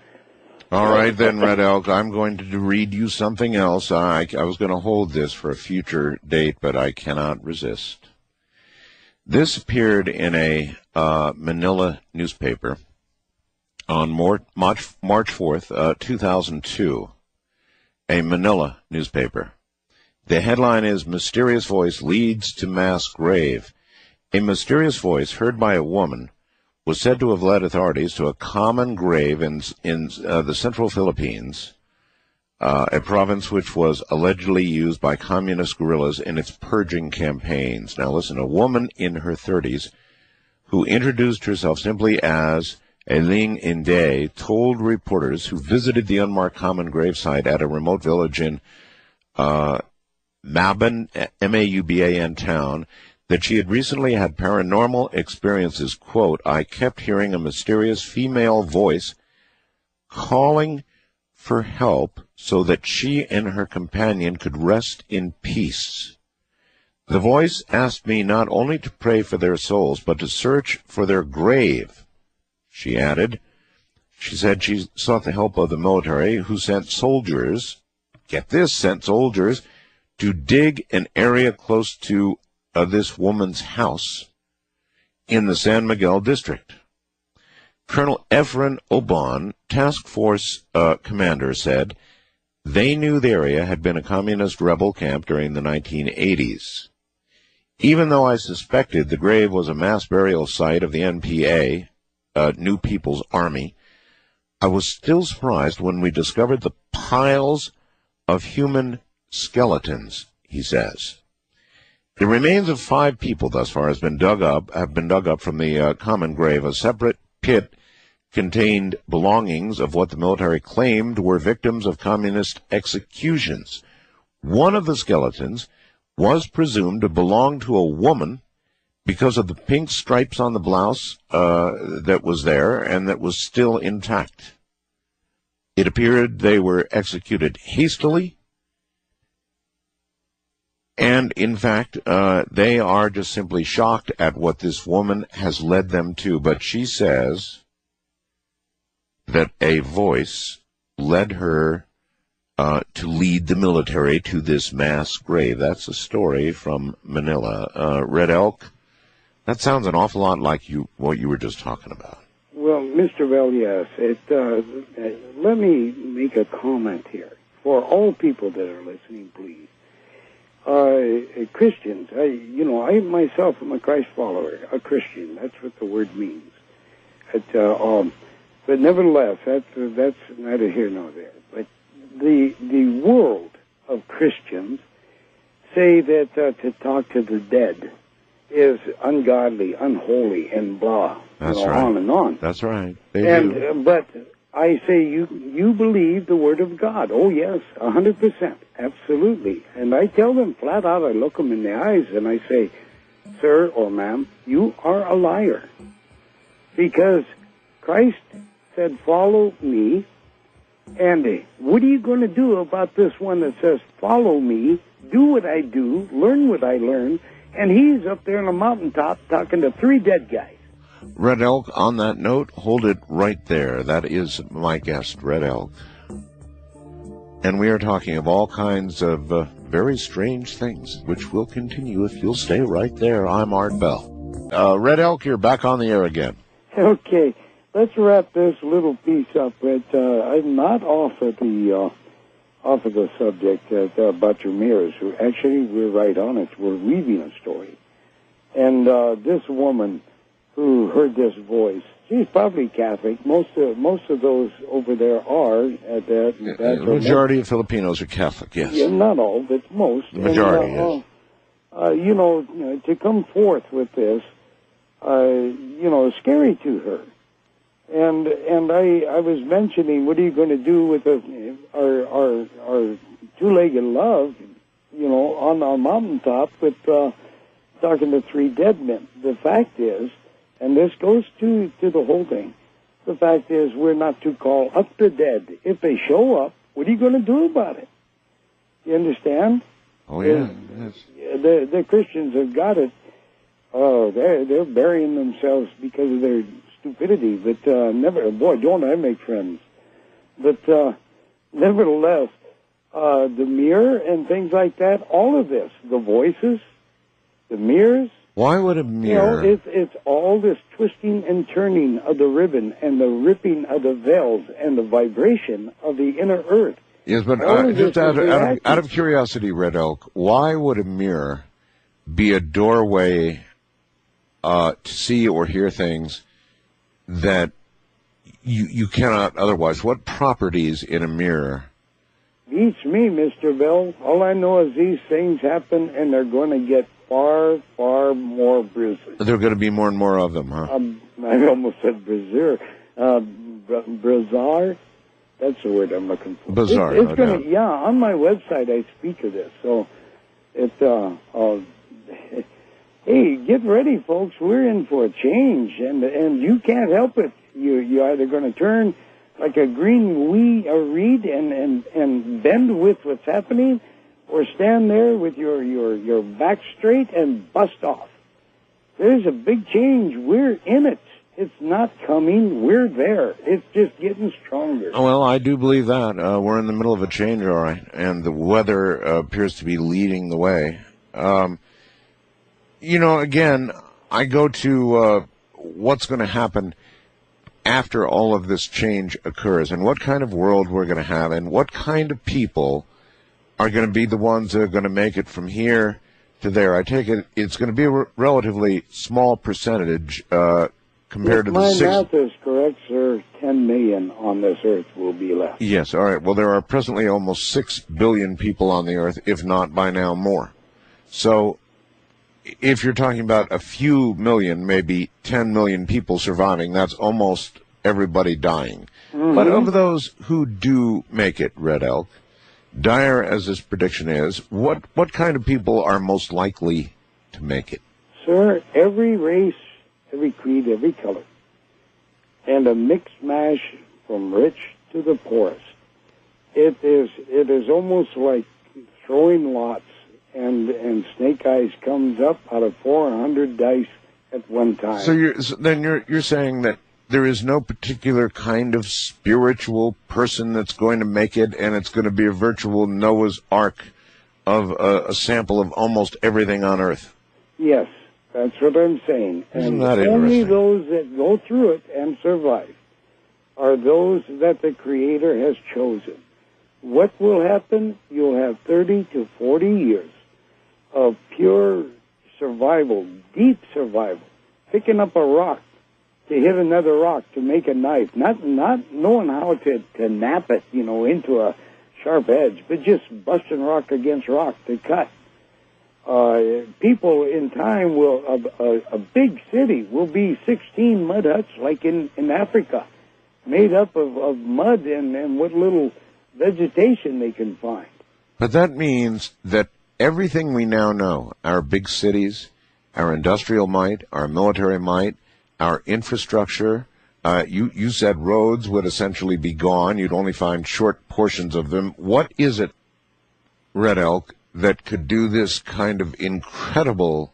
All right, then, Red Elk, I'm going to read you something else. I was going to hold this for a future date, but I cannot resist. This appeared in a Manila newspaper on March 4th, 2002, a Manila newspaper. The headline is, Mysterious Voice Leads to Mass Grave. A mysterious voice heard by a woman was said to have led authorities to a common grave in the central Philippines, a province which was allegedly used by communist guerrillas in its purging campaigns. Now listen, a woman in her 30s who introduced herself simply as Ailing Inday told reporters who visited the unmarked common gravesite at a remote village in Mauban, M-A-U-B-A-N town, that she had recently had paranormal experiences. Quote, I kept hearing a mysterious female voice calling for help so that she and her companion could rest in peace. The voice asked me not only to pray for their souls, but to search for their grave, she added. She said she sought the help of the military, who sent soldiers, get this, sent soldiers to dig an area close to this woman's house in the San Miguel district. Colonel Efren Oban, task force commander, said they knew the area had been a communist rebel camp during the 1980s. Even though I suspected the grave was a mass burial site of the NPA, New People's Army, I was still surprised when we discovered the piles of human skeletons, he says. The remains of 5 people thus far have been dug up from the common grave. A separate pit contained belongings of what the military claimed were victims of communist executions. One of the skeletons was presumed to belong to a woman because of the pink stripes on the blouse that was there and that was still intact. It appeared they were executed hastily, and, in fact, they are just simply shocked at what this woman has led them to. But she says that a voice led her to lead the military to this mass grave. That's a story from Manila. Red Elk, that sounds an awful lot like what you were just talking about. Well, Mr. Bell, yes. Let me make a comment here. For all people that are listening, please. Christians, I myself am a Christ follower, a Christian. That's what the word means. But nevertheless, that's neither here nor there. But the world of Christians say that to talk to the dead is ungodly, unholy, and blah. That's right. On and on. That's right. They do. But I say you believe the Word of God. Oh, yes, 100%. Absolutely. And I tell them flat out, I look them in the eyes and I say, sir or ma'am, you are a liar. Because Christ said, follow me. And what are you going to do about this one that says, follow me, do what I do, learn what I learn, and he's up there on a mountaintop talking to 3 dead guys. Red Elk, on that note, hold it right there. That is my guest, Red Elk. And we are talking of all kinds of very strange things, which will continue if you'll stay right there. I'm Art Bell. Red Elk, you're back on the air again. Okay, let's wrap this little piece up. But I'm not off of the subject about your mirrors. Actually, we're right on it. We're weaving a story. And this woman who heard this voice, she's probably Catholic. Most of those over there are. The majority of Filipinos are Catholic, yes. Yeah, not all, but most. The majority, yes. To come forth with this, is scary to her. And I was mentioning, what are you going to do with our two-legged love, on our mountaintop with talking to 3 dead men? The fact is, And this goes to the whole thing. The fact is, we're not to call up the dead. If they show up, what are you going to do about it? You understand? Oh, yeah. Yes. The Christians have got it. Oh, they're burying themselves because of their stupidity. But don't I make friends? But nevertheless, the mirror and things like that, all of this, the voices, the mirrors. Why would a mirror? It's all this twisting and turning of the ribbon and the ripping of the veils and the vibration of the inner earth. Yes, but just out of curiosity, Red Elk, why would a mirror be a doorway to see or hear things that you cannot otherwise? What properties in a mirror? Beats me, Mr. Bell. All I know is these things happen, and they're going to get far, far more bizarre. There are going to be more and more of them, huh? I almost said bizarre. Bizarre? That's the word I'm looking for. Bizarre, it's no gonna, doubt. Yeah, on my website I speak of this. So, hey, get ready, folks. We're in for a change, and you can't help it. You're either going to turn like a green reed and bend with what's happening, or stand there with your back straight and bust off. There's a big change. We're in it. It's not coming. We're there. It's just getting stronger. Well, I do believe that. We're in the middle of a change, all right, and the weather appears to be leading the way. Again, I go to what's going to happen after all of this change occurs, and what kind of world we're going to have, and what kind of people are going to be the ones that are going to make it from here to there. I take it it's going to be a relatively small percentage compared to the my 6... math is correct, sir, 10 million on this earth will be left. Yes, all right. Well, there are presently almost 6 billion people on the earth, if not by now more. So if you're talking about a few million, maybe 10 million people surviving, that's almost everybody dying. Mm-hmm. But of those who do make it, Red Elk, dire as this prediction is, what kind of people are most likely to make it? Sir, every race, every creed, every color, and a mixed mash from rich to the poorest. It is almost like throwing lots, and Snake Eyes comes up out of 400 dice at one time. So you're saying that there is no particular kind of spiritual person that's going to make it, and it's going to be a virtual Noah's Ark of a sample of almost everything on Earth. Yes, that's what I'm saying. Isn't and that only interesting? those that go through it and survive are those that the Creator has chosen. What will happen? You'll have 30 to 40 years of pure survival, deep survival, picking up a rock to hit another rock, to make a knife, not knowing how to nap it, into a sharp edge, but just busting rock against rock to cut. People in time a big city will be 16 mud huts like in Africa, made up of mud and what little vegetation they can find. But that means that everything we now know, our big cities, our industrial might, our military might, our infrastructure, you said roads would essentially be gone. You'd only find short portions of them. What is it, Red Elk, that could do this kind of incredible,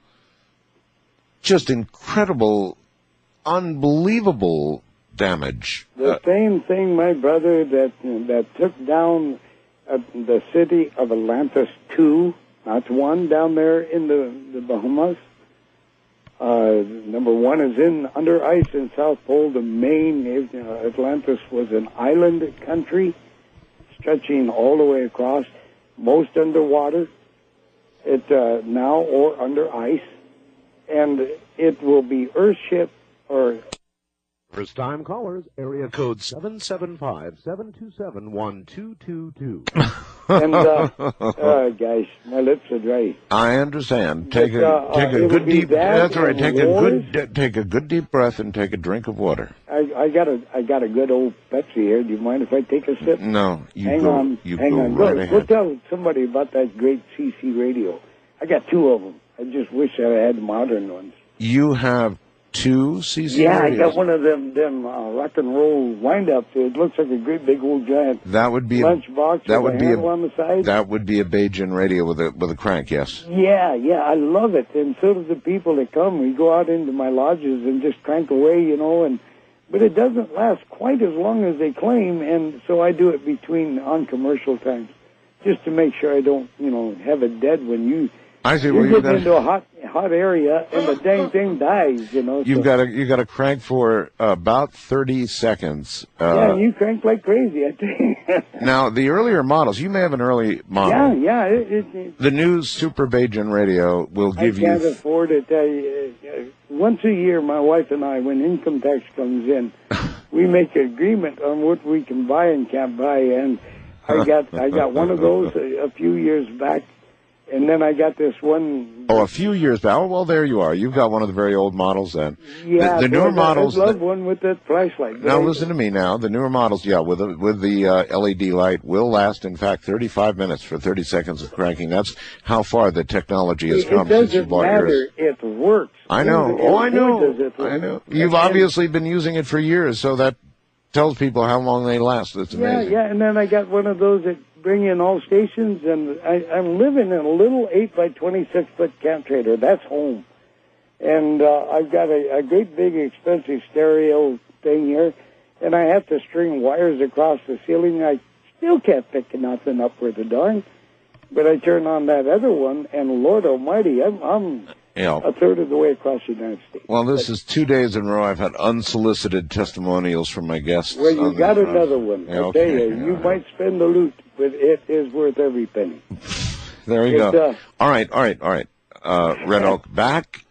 unbelievable damage? The same thing, my brother, that took down the city of Atlantis 2, not 1, down there in the Bahamas. Number 1 is under ice in South Pole. The main Atlantis was an island country stretching all the way across, most underwater. It now or under ice, and it will be Earthship or. First time callers, area code 775-727-1222. And guys, my lips are dry. I understand. Take a good deep. That's all right. Take a good deep breath and take a drink of water. I got a good old Pepsi here. Do you mind if I take a sip? No, hang on. Right ahead. Go tell somebody about that great CC radio. I got 2 of them. I just wish I had modern ones. You have CC Yeah, I radios? got one of them rock and roll wind-ups. It looks like a great big old giant That would be lunchbox with a handle on the side. That would be a Beijing radio with a crank, yes. Yeah, I love it, and so do the people that come. We go out into my lodges and just crank away, but it doesn't last quite as long as they claim, and so I do it on commercial times, just to make sure I don't, have it dead when I see. you're getting into a hot area and the dang thing dies, You've got to crank for about 30 seconds. Yeah, you crank like crazy, I think. Now, the earlier models, you may have an early model. Yeah. The new Super Beijing radio will give you... I can't afford it. Once a year, my wife and I, when income tax comes in, we make an agreement on what we can buy and can't buy. And I got one of those a few years back, and then I got this one. Oh, a few years back. Oh, well, there you are. You've got one of the very old models then. Yeah, the newer models. I love one with that flashlight. Now, listen to me now. The newer models, with the LED light, will last, in fact, 35 minutes for 30 seconds of cranking. That's how far the technology has come since you bought yours. It works. I know. I know. You've obviously been using it for years, so that tells people how long they last. That's amazing. Yeah, and then I got one of those that bring in all stations, and I'm living in a little 8 by 26 foot camp trailer. That's home. And I've got a great big expensive stereo thing here, and I have to string wires across the ceiling. I still can't pick nothing up worth a darn. But I turn on that other one, and Lord Almighty, I'm a third of the way across the United States. Well, this is 2 days in a row I've had unsolicited testimonials from my guests. Well, you got another one. Yeah, I tell you might spend the loot, but it is worth every penny. There you go. All right. Red Elk, back,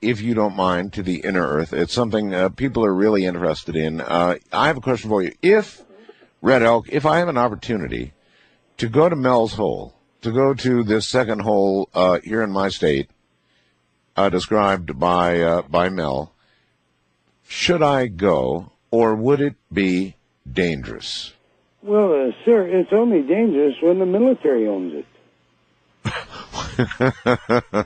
if you don't mind, to the inner earth. It's something people are really interested in. I have a question for you. If I have an opportunity to go to Mel's Hole, to go to this second hole here in my state, described by Mel, should I go, or would it be dangerous? Well, sir, it's only dangerous when the military owns it.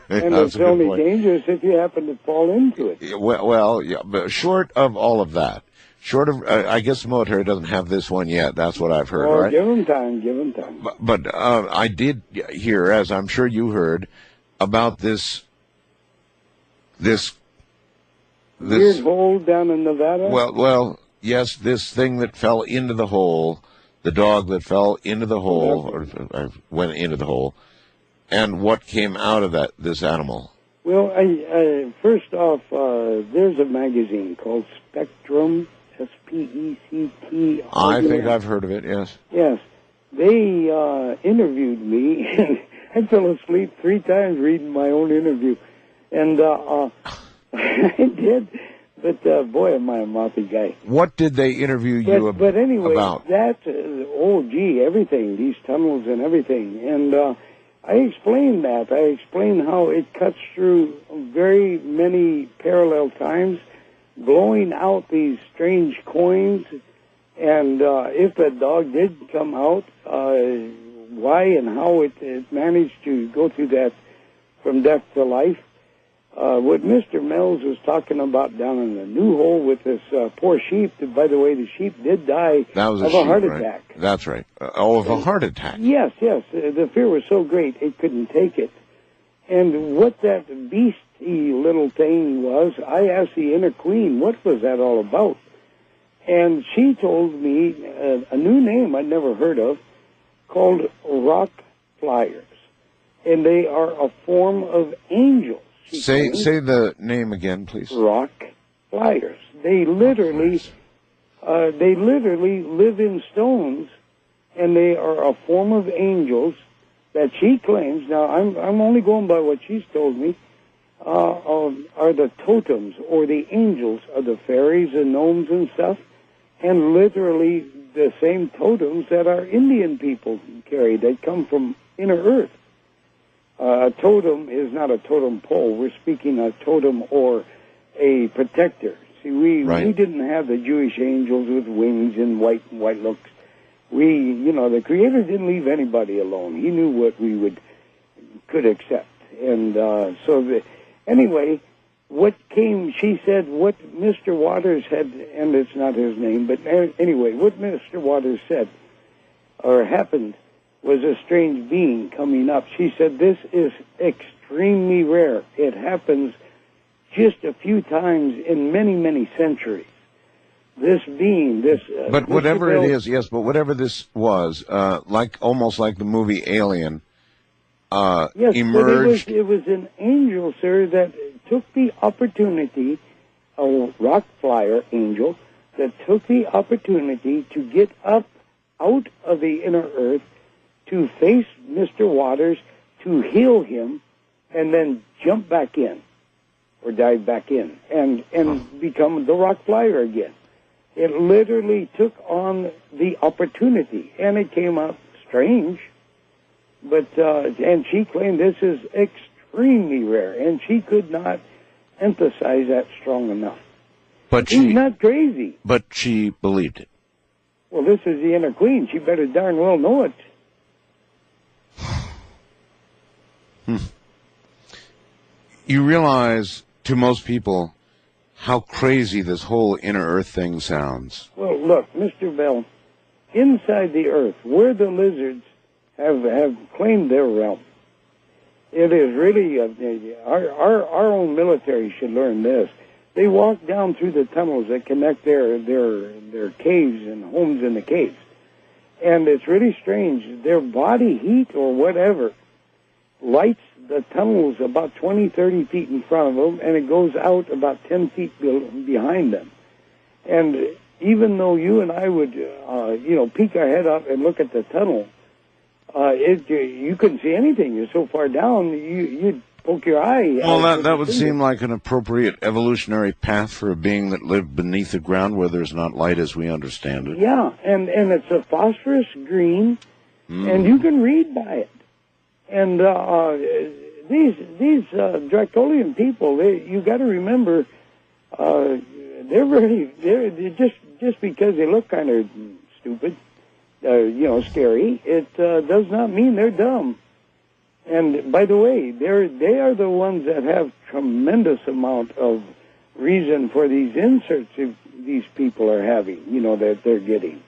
And it's only dangerous if you happen to fall into it. Well, but short of all of that, I guess the military doesn't have this one yet. That's what I've heard, right? Give them time. But I did hear, as I'm sure you heard, about this weird hole down in Nevada. Well, yes, this thing that fell into the hole, the dog that fell into the hole, or went into the hole, and what came out of this animal. Well, first off, there's a magazine called Spectrum, SPECT. I think I've heard of it, yes. Yes. They interviewed me, and I fell asleep 3 times reading my own interview. And I did, but boy, am I a mouthy guy. What did they interview you about? But anyway, everything, these tunnels and everything. And I explained that. I explained how it cuts through very many parallel times, blowing out these strange coins. And if that dog did come out, why and how it managed to go through that from death to life. What Mr. Mills was talking about down in the new hole with this poor sheep, by the way, the sheep did die of a heart attack. That's right. Of a heart attack. Yes. The fear was so great it couldn't take it. And what that beastie little thing was, I asked the inner queen, what was that all about? And she told me a new name I'd never heard of called rock flyers. And they are a form of angels. Say the name again, please. Rock flyers. They literally live in stones, and they are a form of angels that she claims. Now, I'm only going by what she's told me. Are the totems or the angels of the fairies and gnomes and stuff, and literally the same totems that our Indian people carry. They come from inner earth. A totem is not a totem pole. We're speaking a totem or a protector. See, we didn't have the Jewish angels with wings and white looks. The Creator didn't leave anybody alone. He knew what we could accept. And anyway, what came, she said, what Mr. Waters had, and it's not his name, but anyway, what Mr. Waters said or happened was a strange being coming up. She said, this is extremely rare. It happens just a few times in many, many centuries. This being, this... but whatever it is, yes, but whatever this was, almost like the movie Alien, yes, emerged... But it was an angel, sir, that took the opportunity, a rock flyer angel, that took the opportunity to get up out of the inner earth, to face Mr. Waters, to heal him, and then jump back in, or dive back in, and become the rock flyer again. It literally took on the opportunity, and it came out strange, but, and she claimed this is extremely rare, and she could not emphasize that strong enough. But she's not crazy. But she believed it. Well, this is the inner queen. She better darn well know it. You realize, to most people, how crazy this whole inner earth thing sounds. Well, look, Mr. Bell, inside the earth, where the lizards have claimed their realm, it is really, our own military should learn this. They walk down through the tunnels that connect their caves and homes in the caves. And it's really strange. Their body heat or whatever lights the tunnels about 20, 30 feet in front of them, and it goes out about 10 feet behind them. And even though you and I would, peek our head up and look at the tunnel, you couldn't see anything. You're so far down, you'd poke your eye. Well, that would seem like an appropriate evolutionary path for a being that lived beneath the ground where there's not light as we understand it. Yeah, and it's a phosphorus green, and you can read by it. And these Dracolian people, you got to remember, they're just because they look kind of stupid, scary. It does not mean they're dumb. And by the way, they are the ones that have tremendous amount of reason for these inserts these people are having. That they're getting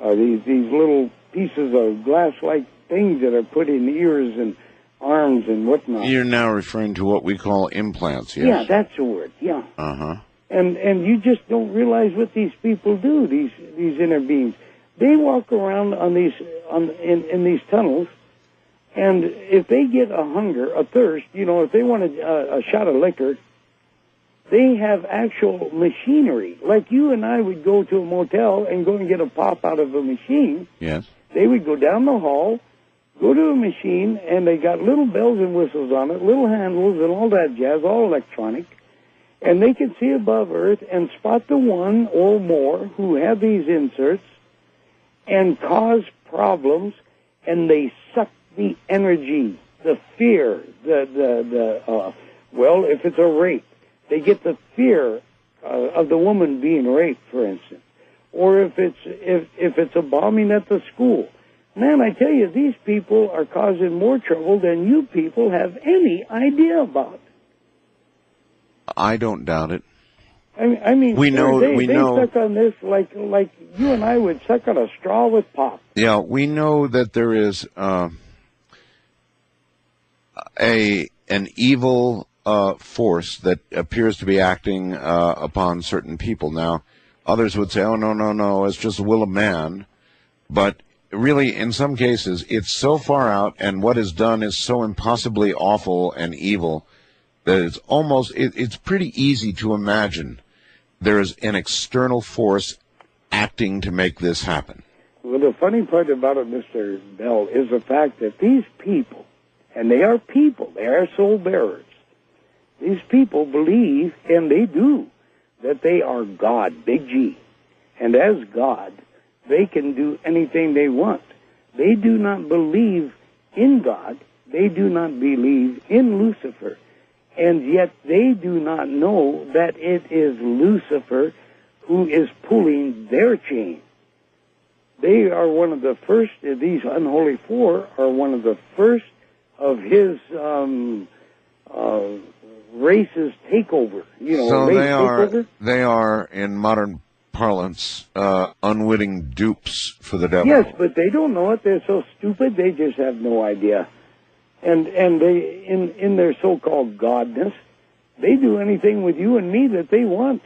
these little pieces of glass-like things that are put in ears and arms and whatnot. You're now referring to what we call implants, yes? Yeah, that's the word. Yeah. And you just don't realize what these people do. These inner beings, they walk around in these tunnels. And if they get a hunger, a thirst, if they want a shot of liquor, they have actual machinery. Like you and I would go to a motel and go and get a pop out of a machine. Yes. They would go down the hall, go to a machine, and they got little bells and whistles on it, little handles and all that jazz, all electronic. And they can see above Earth and spot the one or more who have these inserts and cause problems, and they suck the energy, the fear, if it's a rape, they get the fear of the woman being raped, for instance, or if it's a bombing at the school. Man, I tell you, these people are causing more trouble than you people have any idea about. I don't doubt it. I mean, we know. They suck on this like you and I would suck on a straw with pop. Yeah, we know that there is an evil force that appears to be acting upon certain people. Now, others would say, "Oh, no, it's just the will of man," but really, in some cases, it's so far out, and what is done is so impossibly awful and evil that it's pretty easy to imagine there is an external force acting to make this happen. Well, the funny part about it, Mr. Bell, is the fact that these people, and they are people, they are soul bearers, these people believe, and they do, that they are God, big G. And as God, they can do anything they want. They do not believe in God. They do not believe in Lucifer. And yet they do not know that it is Lucifer who is pulling their chain. They are one of the first, these unholy four are one of the first of his, racist takeover. So race they takeover. are in modern parlance, unwitting dupes for the devil. Yes, but they don't know it. They're so stupid. They just have no idea. And they, in their so-called godness, they do anything with you and me that they want.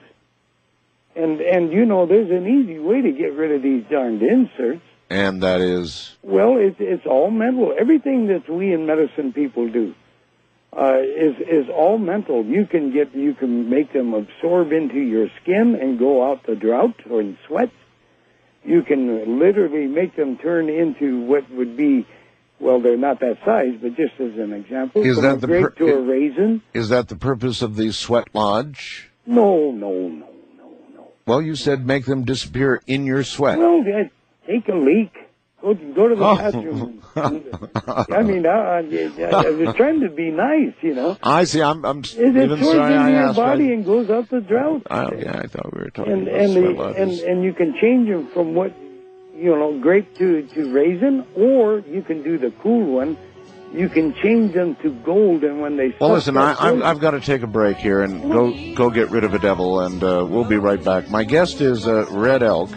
And there's an easy way to get rid of these darned inserts. And that is? Well, it's all mental. Everything that we in medicine people do is all mental. You can make them absorb into your skin and go out the drought or in sweat. You can literally make them turn into what would be, well, they're not that size, but just as an example, Is from that a the grape to a raisin. Is that the purpose of the sweat lodge? No. Well, you said make them disappear in your sweat. Well, take a leak. Go to the bathroom. I mean, I was trying to be nice, I see. I'm It even absorbs sorry I into your asked. body and goes out the drought. I thought we were talking And about sweat lodges. and you can change them from what grape to raisin, or you can do the cool one. You can change them to gold, and when they Well, listen, I've got to take a break here and go get rid of a devil, and we'll be right back. My guest is Red Elk,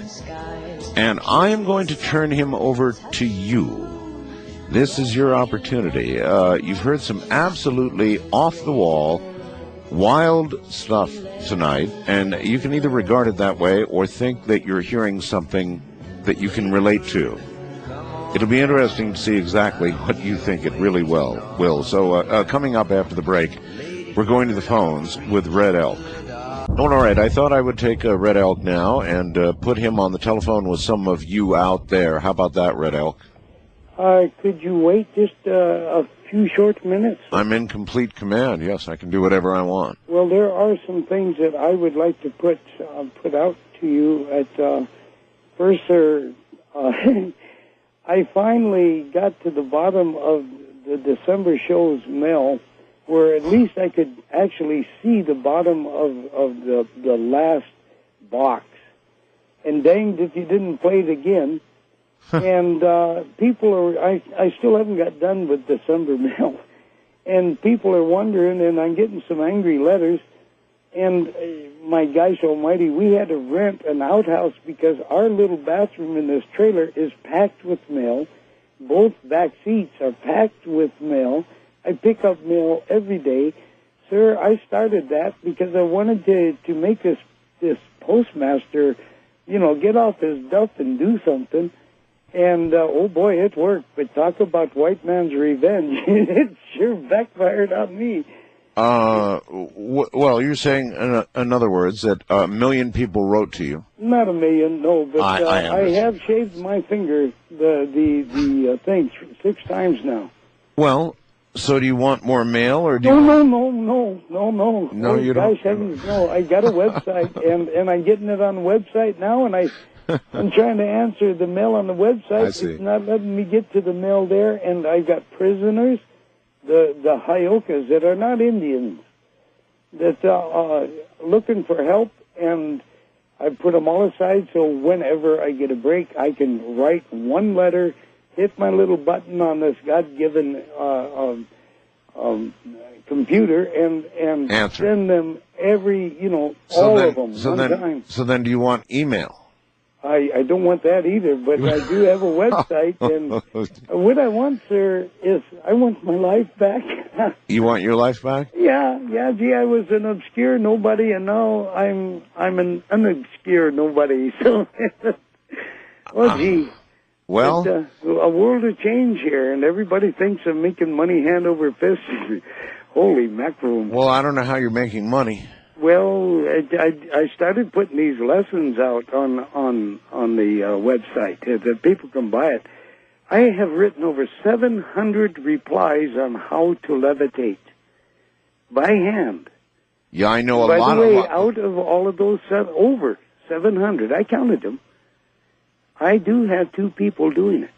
and I am going to turn him over to you. This is your opportunity. You've heard some absolutely off-the-wall, wild stuff tonight, and you can either regard it that way or think that you're hearing something that you can relate to. It'll be interesting to see exactly what you think it really will. So coming up after the break, we're going to the phones with Red Elk. All right, I thought I would take Red Elk now and put him on the telephone with some of you out there. How about that, Red Elk? Could you wait just a few short minutes? I'm in complete command. Yes, I can do whatever I want. Well, there are some things that I would like to put out to you. At first, sir, I finally got to the bottom of the December show's mail, where at least I could actually see the bottom of the last box. And danged if you didn't play it again. And people are, I still haven't got done with December mail. And people are wondering, and I'm getting some angry letters. And my gosh almighty, we had to rent an outhouse because our little bathroom in this trailer is packed with mail. Both back seats are packed with mail. I pick up mail every day. Sir, I started that because I wanted to make this postmaster, get off his duff and do something. And, oh boy, it worked. But talk about white man's revenge. It sure backfired on me. Well, you're saying, in other words, that 1 million people wrote to you. Not 1 million, no, but I I have shaved my finger, the thing, 6 times now. Well, so do you want more mail, or do you... No. No, you don't. Gosh heavens, no. I got a website, and I'm getting it on the website now, and I'm trying to answer the mail on the website. I see. It's not letting me get to the mail there, and I've got prisoners, the Hyokas that are not Indians, that are looking for help, and I put them all aside so whenever I get a break, I can write one letter, hit my little button on this God-given computer, and Answer. send them every, all of them one time. So then do you want email? I don't want that either, but I do have a website, and what I want, sir, is I want my life back. You want your life back? Yeah, gee, I was an obscure nobody, and now I'm an unobscure nobody, so, well, gee. Well, But, a world of change here, and everybody thinks I'm making money hand over fist. Holy mackerel. well, I don't know how you're making money. Well, I started putting these lessons out on the website that people can buy it. I have written over 700 replies on how to levitate by hand. Yeah, I know By a lot the way, of... out of all of those, over 700, I counted them. I do have 2 people doing it.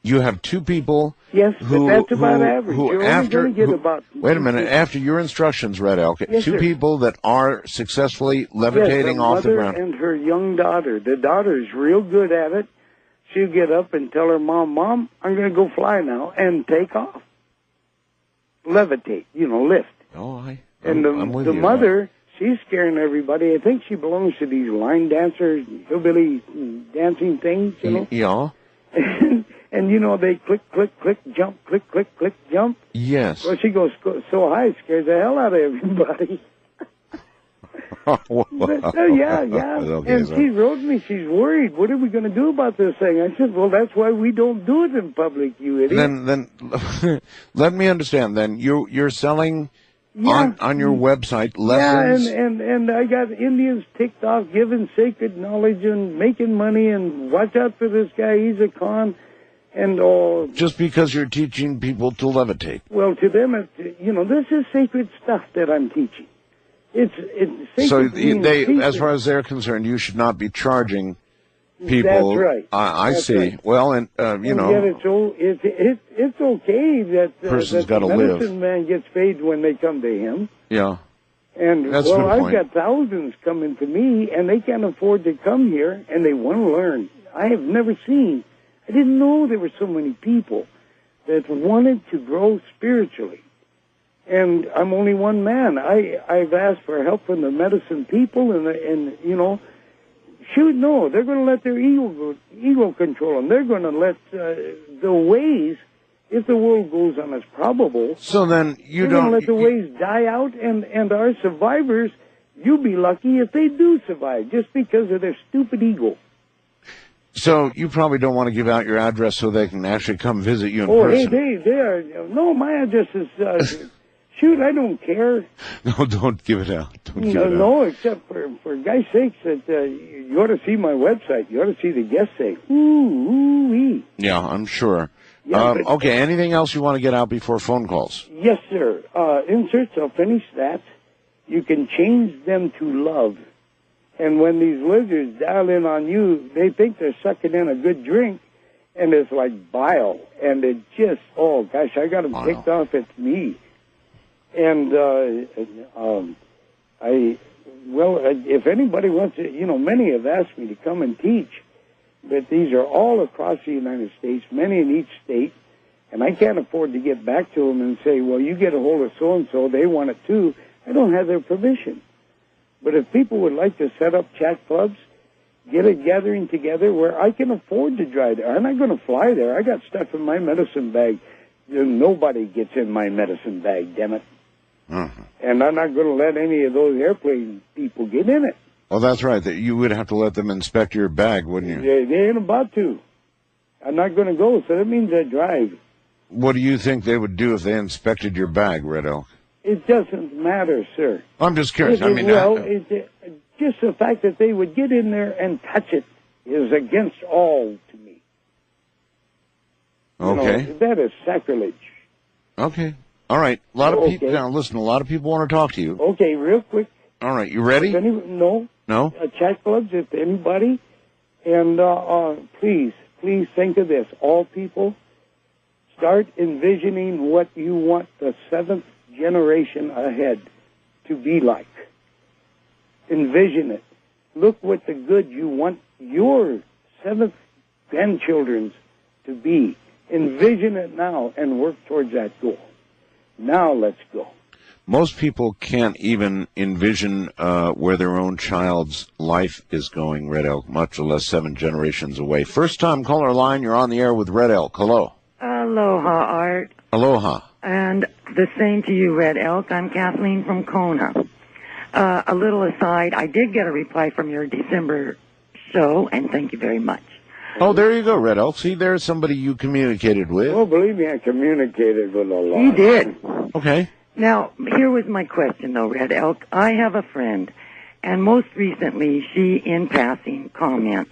You have 2 people... Yes, but that's about average. Who You're after, only going to get about... Wait a minute. After your instructions, Red Elk, Yes, 2 sir. people that are successfully levitating yes, off the mother ground. and her young daughter. The daughter's real good at it. She'll get up and tell her mom, I'm going to go fly now, and take off. Levitate, lift. Oh, And I'm with the you. mother, she's scaring everybody. I think she belongs to these line dancers, hillbilly dancing things, you know. Yeah. And you know, they click, click, click, jump, click, click, click, jump. Yes. Well, she goes so high, it scares the hell out of everybody. Yeah. Okay, And she wrote me, she's worried. What are we going to do about this thing? I said, well, that's why we don't do it in public, you idiot. Then let me understand. Then you're selling Yeah. on your website Yeah, lessons. and I got Indians ticked off giving sacred knowledge and making money, and watch out for this guy, he's a con. And Just because you're teaching people to levitate. well, to them, this is sacred stuff that I'm teaching. It's sacred. So means they, secret. as far as they're concerned, you should not be charging people. That's right. I That's see. right. Well, and And yet it's okay that Person's that gotta the live. medicine man gets paid when they come to him. yeah. And That's a good I've point. got thousands coming to me, and they can't afford to come here, and they want to learn. I have never seen. I didn't know there were so many people that wanted to grow spiritually. And I'm only one man. I've asked for help from the medicine people, and you know, shoot, no, they're going to let their ego control them. They're going to let the ways, if the world goes on as probable, So then you they're going don't. to let the ways die out, and our survivors, you'll be lucky if they do survive, just because of their stupid ego. So you probably don't want to give out your address so they can actually come visit you in Oh, person. hey, they are. No, my address is. Shoot, I don't care. No, don't give it out. Don't give it out. No, except for God's sakes, that you ought to see my website. You ought to see the guest say, ooh-wee. Yeah, I'm sure. Yeah, but- Okay, anything else you want to get out before phone calls? Yes, sir. Inserts, I'll finish that. You can change them to love. And when these lizards dial in on you, they think they're sucking in a good drink, and it's like bile. And it just, oh, gosh, I got them Wow. ticked off. It's me. And if anybody wants to, many have asked me to come and teach, but these are all across the United States, many in each state, and I can't afford to get back to them and say, well, you get a hold of so-and-so, they want it too. I don't have their permission. But if people would like to set up chat clubs, get a gathering together where I can afford to drive there. I'm not going to fly there. I got stuff in my medicine bag. Nobody gets in my medicine bag, damn it. Mm-hmm. And I'm not going to let any of those airplane people get in it. Well, that's right. That you would have to let them inspect your bag, wouldn't you? They ain't about to. I'm not going to go, so that means I drive. What do you think they would do if they inspected your bag, Red Elk? It doesn't matter, sir. I'm just curious. Just the fact that they would get in there and touch it is against all to me. Okay. That is sacrilege. Okay. All right. A lot of people. Okay. Now, listen. A lot of people want to talk to you. Okay, real quick. All right. You ready? No. No. Chat clubs, if anybody. And please think of this. All people, start envisioning what you want the seventh generation ahead to be like. Envision it. Look what the good you want your seventh grandchildren's to be. Envision it now and work towards that goal. Now let's go. Most people can't even envision where their own child's life is going, Red Elk, much less 7 generations away. First time caller line, you're on the air with Red Elk. Hello. Aloha, Art. Aloha. And the same to you, Red Elk. I'm Kathleen from Kona. A little aside, I did get a reply from your December show, and thank you very much. Oh, there you go, Red Elk. See, there's somebody you communicated with. Oh, believe me, I communicated with a lot. You did. Okay. Now, here was my question, though, Red Elk. I have a friend, and most recently, she, in passing comment,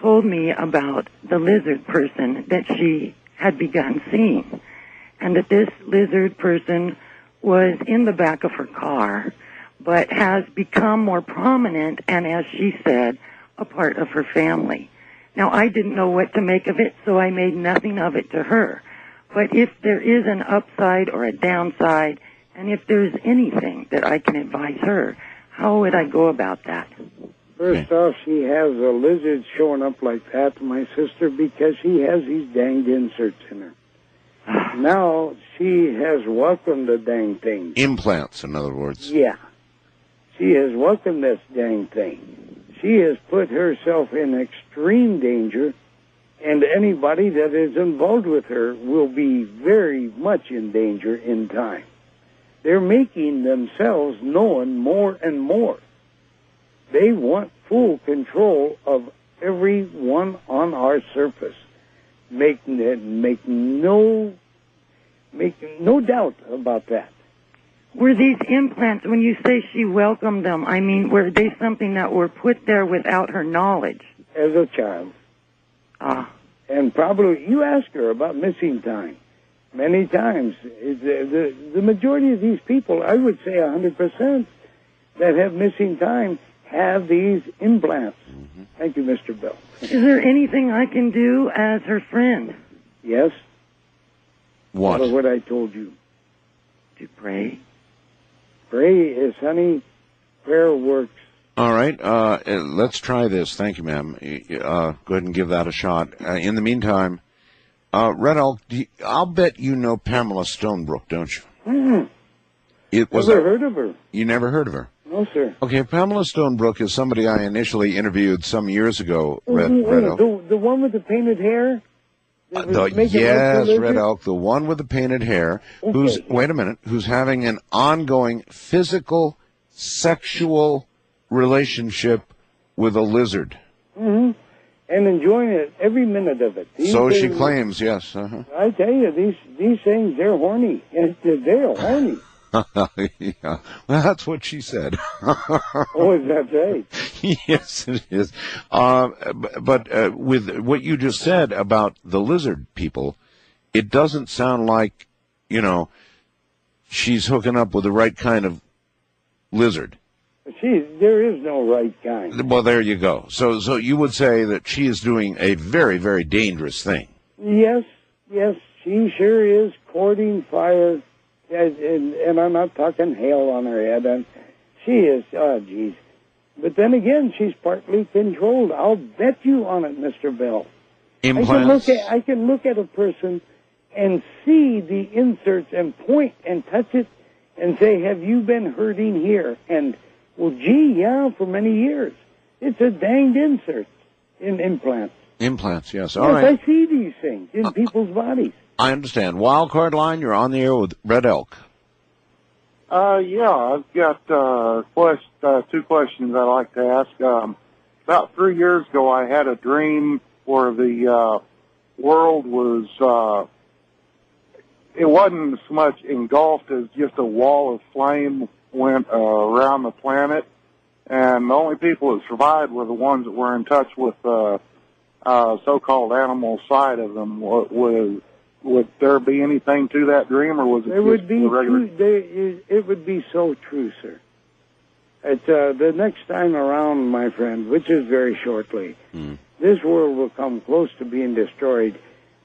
told me about the lizard person that she had begun seeing, and that this lizard person was in the back of her car, but has become more prominent and, as she said, a part of her family. Now, I didn't know what to make of it, so I made nothing of it to her. But if there is an upside or a downside, and if there's anything that I can advise her, how would I go about that? First off, she has a lizard showing up like that, my sister, because she has these danged inserts in her. Now she has welcomed the dang thing. Implants, in other words. Yeah. She has welcomed this dang thing. She has put herself in extreme danger, and anybody that is involved with her will be very much in danger in time. They're making themselves known more and more. They want full control of everyone on our surface. Make no doubt about that. Were these implants, when you say she welcomed them, I mean, were they something that were put there without her knowledge? As a child. And probably, you ask her about missing time. Many times. The majority of these people, I would say 100%, that have missing time have these implants. Mm-hmm. Thank you, Mr. Bell. Is there anything I can do as her friend? Yes. What? What I told you. To pray. Pray is, honey, prayer works. All right, let's try this. Thank you, ma'am. Go ahead and give that a shot. In the meantime, Red Elk, I'll bet you know Pamela Stonebrook, don't you? Mm-hmm. Never heard of her. You never heard of her? No, sir. Okay, Pamela Stonebrook is somebody I initially interviewed some years ago, Red Elk. The one with the painted hair? Yes, Red Elk, the one with the painted hair, okay. Who's having an ongoing physical, sexual relationship with a lizard. Mm-hmm. And enjoying it, every minute of it. So she claims, yes. Uh-huh. I tell you, these things, they're horny. They're horny. Yeah. Well, that's what she said. Oh, is that right? Yes, it is. But with what you just said about the lizard people, it doesn't sound like, she's hooking up with the right kind of lizard. There is no right kind. Well, there you go. So you would say that she is doing a very, very dangerous thing. Yes, she sure is courting fire. And I'm not talking hail on her head. And she is, oh, geez. But then again, she's partly controlled. I'll bet you on it, Mr. Bell. Implants? I can look at a person and see the inserts and point and touch it and say, have you been hurting here? And, well, gee, yeah, for many years. It's a danged insert in implants. Implants, yes. All right. I see these things in people's bodies. I understand. Wildcard line, you're on the air with Red Elk. Yeah, I've got two questions I'd like to ask. About 3 years ago, I had a dream where the world was, it wasn't so much engulfed as just a wall of flame went around the planet, and the only people that survived were the ones that were in touch with so-called animal side of them. Would there be anything to that dream, or was it it would be so true, sir. The next time around, my friend, which is very shortly, this world will come close to being destroyed,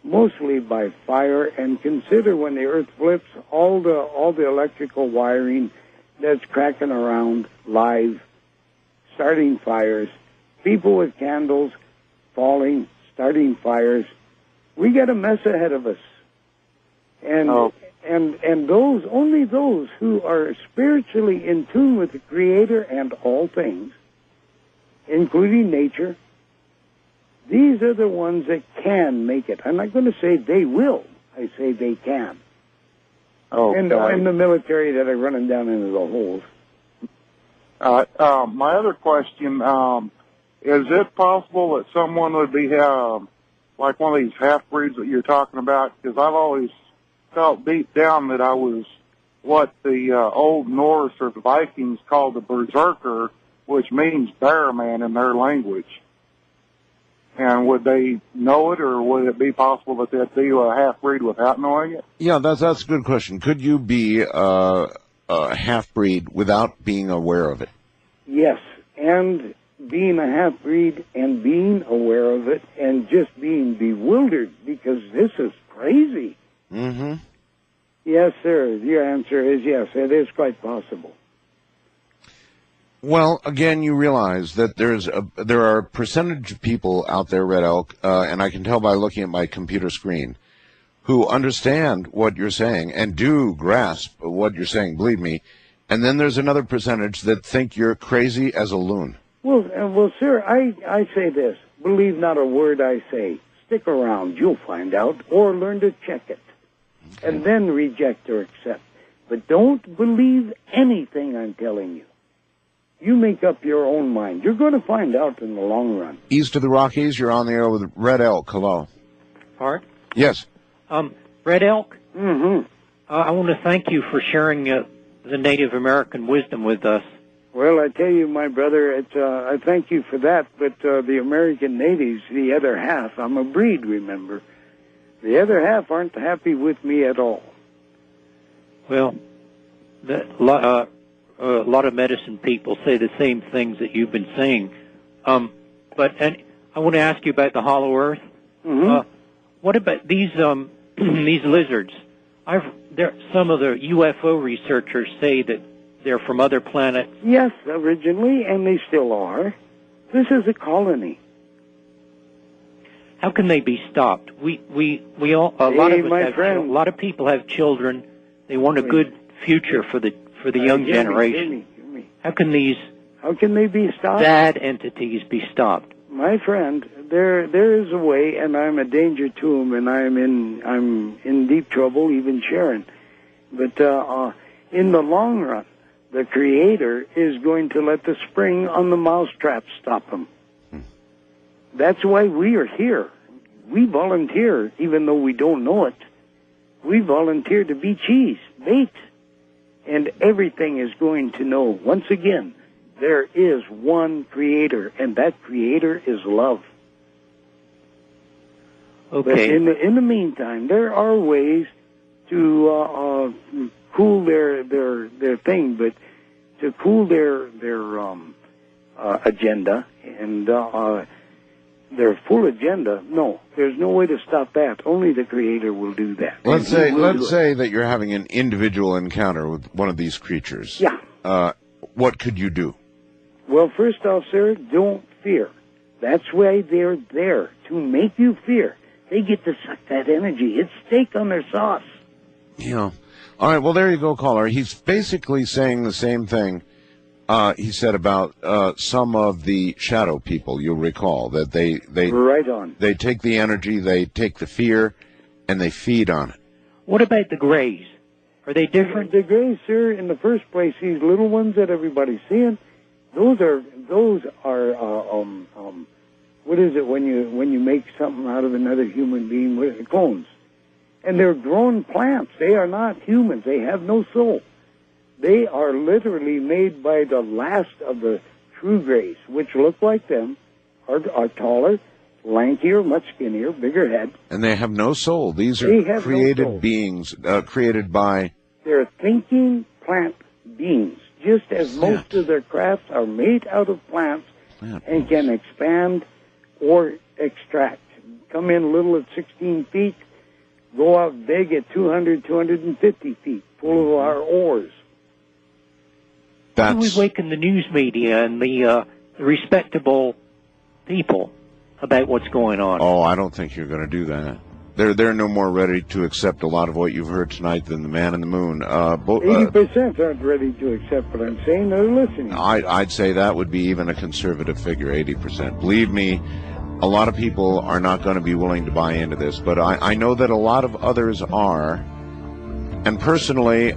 mostly by fire. And consider when the Earth flips, all the electrical wiring that's cracking around live, starting fires, people with candles falling, starting fires. We got a mess ahead of us. And only those who are spiritually in tune with the Creator and all things, including nature, these are the ones that can make it. I'm not going to say they will. I say they can. Oh, and the military that are running down into the holes. My other question, is it possible that someone would be like one of these half-breeds that you're talking about? Because I've always felt deep down that I was what the Old Norse or the Vikings called the berserker, which means bear man in their language. And would they know it, or would it be possible that they'd be a half-breed without knowing it? Yeah, that's a good question. Could you be a half-breed without being aware of it? Yes, and being a half-breed and being aware of it and just being bewildered because this is crazy. Mm-hmm. Yes, sir. Your answer is yes. It is quite possible. Well, again, you realize that there are a percentage of people out there, Red Elk, and I can tell by looking at my computer screen, who understand what you're saying and do grasp what you're saying, believe me. And then there's another percentage that think you're crazy as a loon. Well, sir, I say this. Believe not a word I say. Stick around. You'll find out. Or learn to check it. Okay. And then reject or accept. But don't believe anything I'm telling you. You make up your own mind. You're going to find out in the long run. East of the Rockies, you're on the air with Red Elk. Hello. Art? Yes. Red Elk? Mm-hmm. I want to thank you for sharing the Native American wisdom with us. Well, I tell you, my brother, I thank you for that, but the American natives, the other half, I'm a breed, remember. The other half aren't happy with me at all. Well, a lot of medicine people say the same things that you've been saying. But I want to ask you about the Hollow Earth. Mm-hmm. What about these these lizards? Some of the UFO researchers say that they're from other planets. Yes, originally, and they still are. This is a colony. How can they be stopped? A lot of people have children. They want a good future for the young generation. Hear me. How can they be stopped? Bad entities be stopped? My friend, there is a way, and I'm a danger to them, and I'm in deep trouble, even Sharon. But in the long run, the Creator is going to let the spring on the mousetrap stop them. That's why we are here. We volunteer, even though we don't know it. We volunteer to be cheese, bait. And everything is going to know, once again, there is one Creator, and that Creator is love. Okay. But in the meantime, there are ways to cool their thing, but to cool their agenda and their full agenda. No, there's no way to stop that. Only the Creator will do that. Let's say that you're having an individual encounter with one of these creatures. Yeah. What could you do? Well, first off, sir, don't fear. That's why they're there, to make you fear. They get to suck that energy. It's steak on their sauce. Yeah. All right, well, there you go, caller. He's basically saying the same thing he said about some of the shadow people, you'll recall, that they right on. They take the energy, they take the fear, and they feed on it. What about the Greys? Are they different? The Greys, sir, in the first place, these little ones that everybody's seeing, those are what is it when you make something out of another human being? Clones. And they're grown plants. They are not humans. They have no soul. They are literally made by the last of the true Greys, which look like them, are taller, lankier, much skinnier, bigger head. And they have no soul. These are created beings, created by... They're thinking plant beings, just as most of their crafts are made out of plants and can expand or extract. Come in little at 16 feet, go out big at 200, 250 feet, full of our ores. How do we awaken the news media and the respectable people about what's going on? Oh, I don't think you're going to do that. They're no more ready to accept a lot of what you've heard tonight than the man in the moon. 80% aren't ready to accept what I'm saying. They're listening. I'd say that would be even a conservative figure, 80%. Believe me, a lot of people are not going to be willing to buy into this, but I know that a lot of others are. And personally,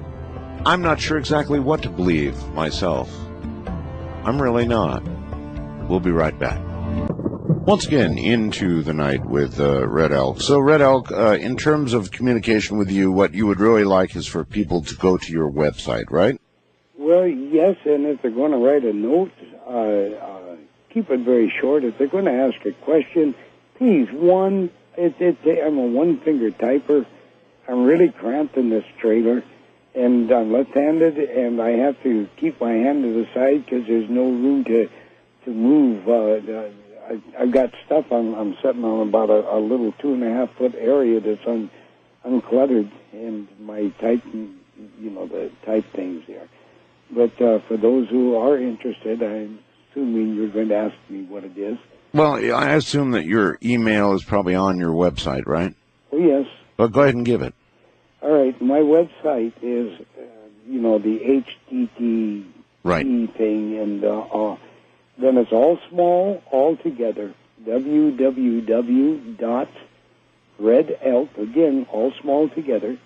I'm not sure exactly what to believe myself. I'm really not. We'll be right back. Once again, into the night with Red Elk. So, Red Elk, in terms of communication with you, what you would really like is for people to go to your website, right? Well, yes, and if they're going to write a note, keep it very short. If they're going to ask a question, please, I'm a one-finger typer. I'm really cramped in this trailer, and I'm left-handed, and I have to keep my hand to the side because there's no room to move. I've got stuff I'm sitting on about a little 2.5-foot area that's uncluttered, and my type, the type things there. But for those who are interested, I'm assuming you're going to ask me what it is. Well, I assume that your email is probably on your website, right? Oh, yes. But go ahead and give it. All right, my website is, the HTTP Right. thing, and then it's all small, all together, www.redelk, again, all small together,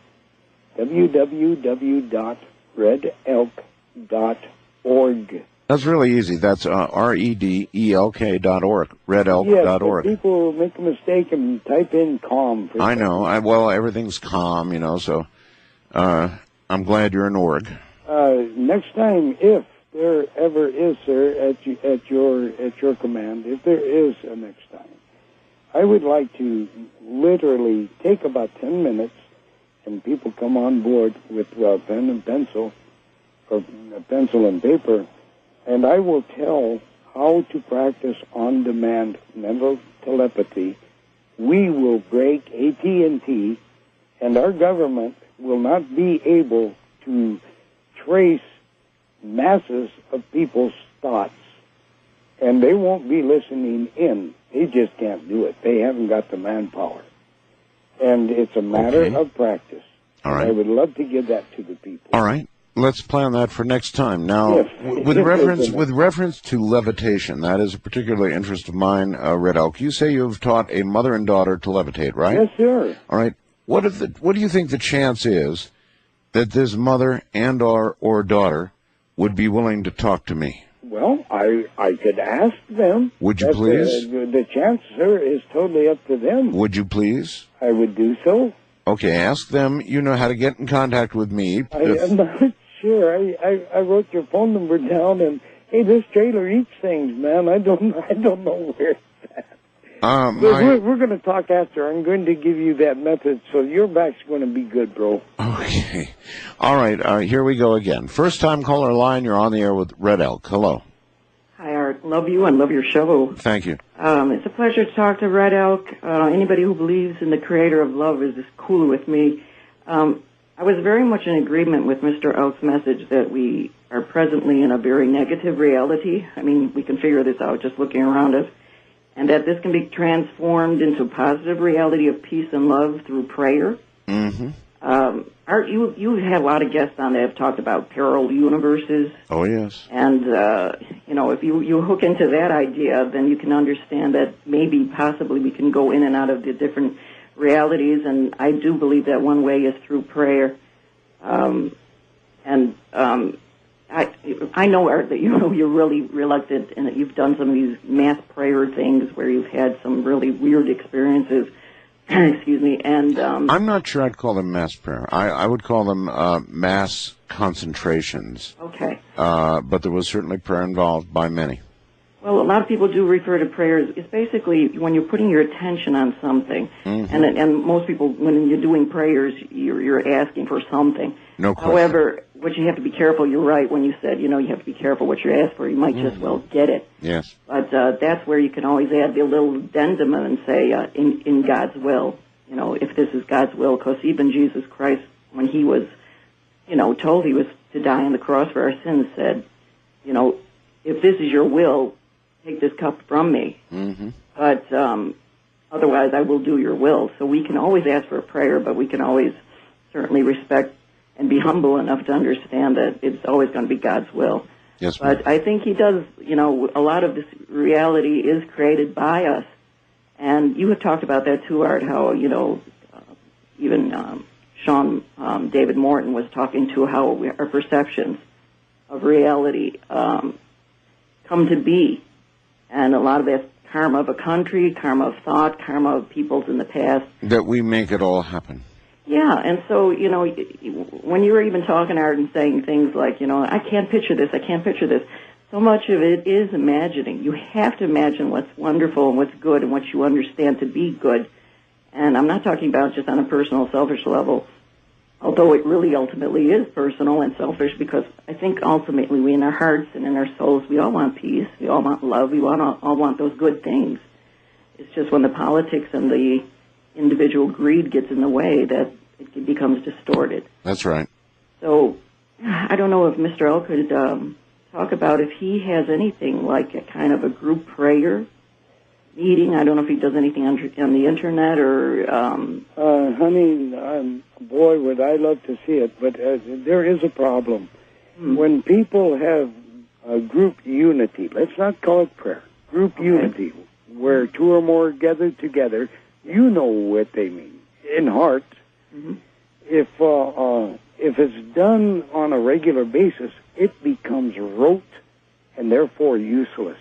www.redelk.org. That's really easy. That's redelk.org, Yes, redelk.org. but people make a mistake and type in CALM. I know. Well, everything's calm, so I'm glad you're an org. Next time, if there ever is, sir, at your command, if there is a next time, I would like to literally take about 10 minutes, and people come on board with pen and pencil, or pencil and paper, and I will tell how to practice on-demand mental telepathy. We will break AT&T, and our government will not be able to trace masses of people's thoughts, and they won't be listening in. They just can't do it. They haven't got the manpower. And it's a matter of practice. All right. I would love to give that to the people. All right. Let's plan that for next time. Now, Yes. with reference to levitation, that is a particular interest of mine, Red Elk. You say you've taught a mother and daughter to levitate, right? Yes, sir. All right. What do you think the chance is that this mother and or daughter would be willing to talk to me? Well, I could ask them. Would you please? The chance, sir, is totally up to them. Would you please? I would do so. Okay, ask them. You know how to get in contact with me. I'm not sure. I wrote your phone number down, and hey, this trailer eats things, man. I don't know where it's at. We're going to talk after. I'm going to give you that method, so your back's going to be good, bro. Okay. All right. Here we go again. First time caller line. You're on the air with Red Elk. Hello. Hi, Art. Love you and love your show. Thank you. It's a pleasure to talk to Red Elk. Anybody who believes in the creator of love is cool with me. I was very much in agreement with Mr. Elk's message that we are presently in a very negative reality. I mean, we can figure this out just looking around us. And that this can be transformed into a positive reality of peace and love through prayer. Mm-hmm. Art, you had a lot of guests on that have talked about parallel universes. Oh, yes. And, if you hook into that idea, then you can understand that maybe, possibly, we can go in and out of the different realities. And I do believe that one way is through prayer. I know, Art, that you're really reluctant and that you've done some of these mass prayer things where you've had some really weird experiences. Excuse me. And I'm not sure I'd call them mass prayer. I would call them mass concentrations. Okay. But there was certainly prayer involved by many. Well, a lot of people do refer to prayers. It's basically when you're putting your attention on something, mm-hmm. and most people, when you're doing prayers, you're asking for something. No question. However, what you have to be careful, you're right when you said, you have to be careful what you ask for. You might just well get it. Yes. But that's where you can always add the little addendum and say, in God's will, if this is God's will, because even Jesus Christ, when he was, told he was to die on the cross for our sins, said, if this is your will, take this cup from me. Mm-hmm. But otherwise, I will do your will. So we can always ask for a prayer, but we can always certainly respect and be humble enough to understand that it's always going to be God's will. Yes, but I think he does, a lot of this reality is created by us. And you have talked about that too, Art, how, even Sean David Morton was talking to how our perceptions of reality come to be. And a lot of that's karma of a country, karma of thought, karma of peoples in the past. That we make it all happen. Yeah, and so, when you were even talking, Art, and saying things like, I can't picture this, so much of it is imagining. You have to imagine what's wonderful and what's good and what you understand to be good. And I'm not talking about just on a personal, selfish level, although it really ultimately is personal and selfish, because I think ultimately we in our hearts and in our souls, we all want peace, we all want love, we all want those good things. It's just when the politics and the individual greed gets in the way that it becomes distorted. That's right. So I don't know if Mr. L could talk about if he has anything like a kind of a group prayer meeting. I don't know if he does anything on the internet or. Honey, boy, would I love to see it, but there is a problem. When people have group unity, let's not call it prayer, group unity, where two or more gathered together, you know what they mean, in heart. If it's done on a regular basis, it becomes rote and therefore useless.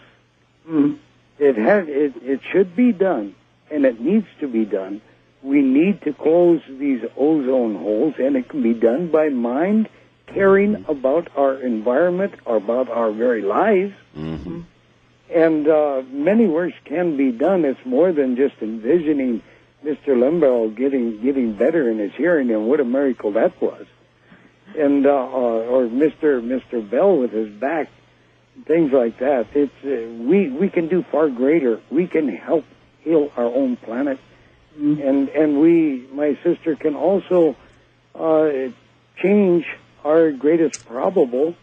It should be done, and it needs to be done. We need to close these ozone holes, and it can be done by mind caring about our environment, or about our very lives. And many works can be done. It's more than just envisioning Mr. Lemberl getting better in his hearing, and what a miracle that was. And or Mr. Bell with his back, things like that. It's we can do far greater. We can help heal our own planet, and we, my sister, can also change our greatest probable,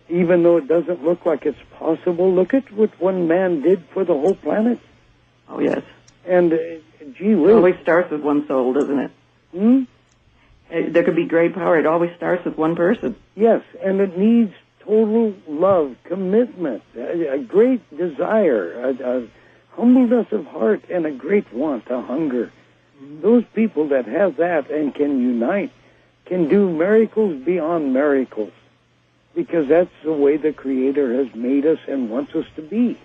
even though it doesn't look like it's possible. Look at what one man did for the whole planet. Oh, yes. And, gee whiz. It always starts with one soul, doesn't it? There could be great power. It always starts with one person. Yes, and it needs total love, commitment, a great desire, a humbleness of heart, and a great want, a hunger. Those people that have that and can unite can do miracles beyond miracles, because that's the way the Creator has made us and wants us to be.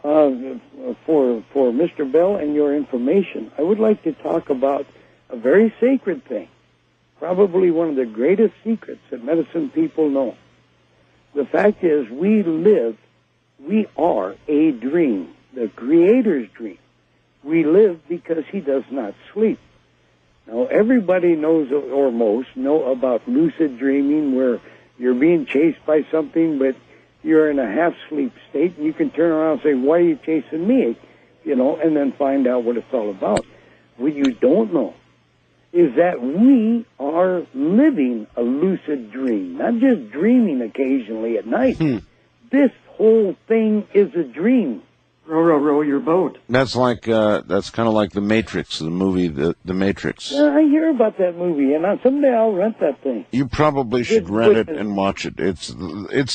For Mr. Bell and your information, I would like to talk about a very sacred thing, probably one of the greatest secrets that medicine people know. The fact is, we are a dream, the Creator's dream. We live because He does not sleep. Now, everybody knows, or most know, about lucid dreaming, where you're being chased by something, but you're in a half-sleep state, and you can turn around and say, why are you chasing me? And then find out what it's all about. What you don't know is that we are living a lucid dream, not just dreaming occasionally at night. This whole thing is a dream. Row your boat. That's like that's kind of like The Matrix, the movie, The Matrix. I hear about that movie, and someday I'll rent that thing. You probably should rent it and watch it. It's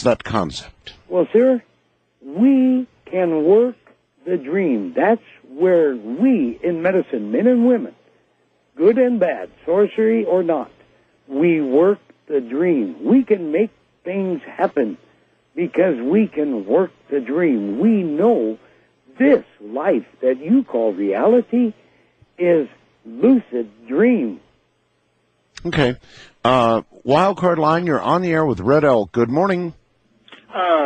that concept. Well, sir, we can work the dream. That's where we, in medicine, men and women, good and bad, sorcery or not, we work the dream. We can make things happen because we can work the dream. We know this life that you call reality is lucid dream. Okay. Wildcard line, you're on the air with Red Elk. Good morning.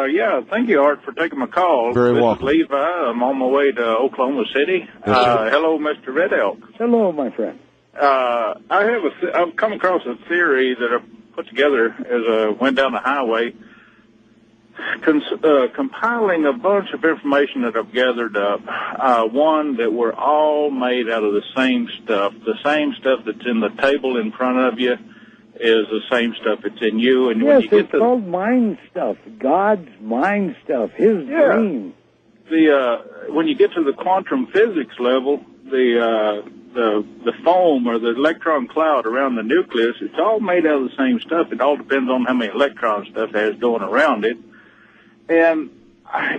Yeah, thank you, Art, for taking my call. Very welcome. This is Levi. I'm on my way to Oklahoma City. Hello, Mr. Red Elk. Hello, my friend. I've come across a theory that I put together as I went down the highway, compiling a bunch of information that I've gathered up. One, that we're all made out of the same stuff that's in the table in front of you is the same stuff that's in you. And yes, it's called mind stuff, God's mind stuff, His dream. When you get to the quantum physics level, the foam or the electron cloud around the nucleus, it's all made out of the same stuff. It all depends on how many electrons stuff has going around it. And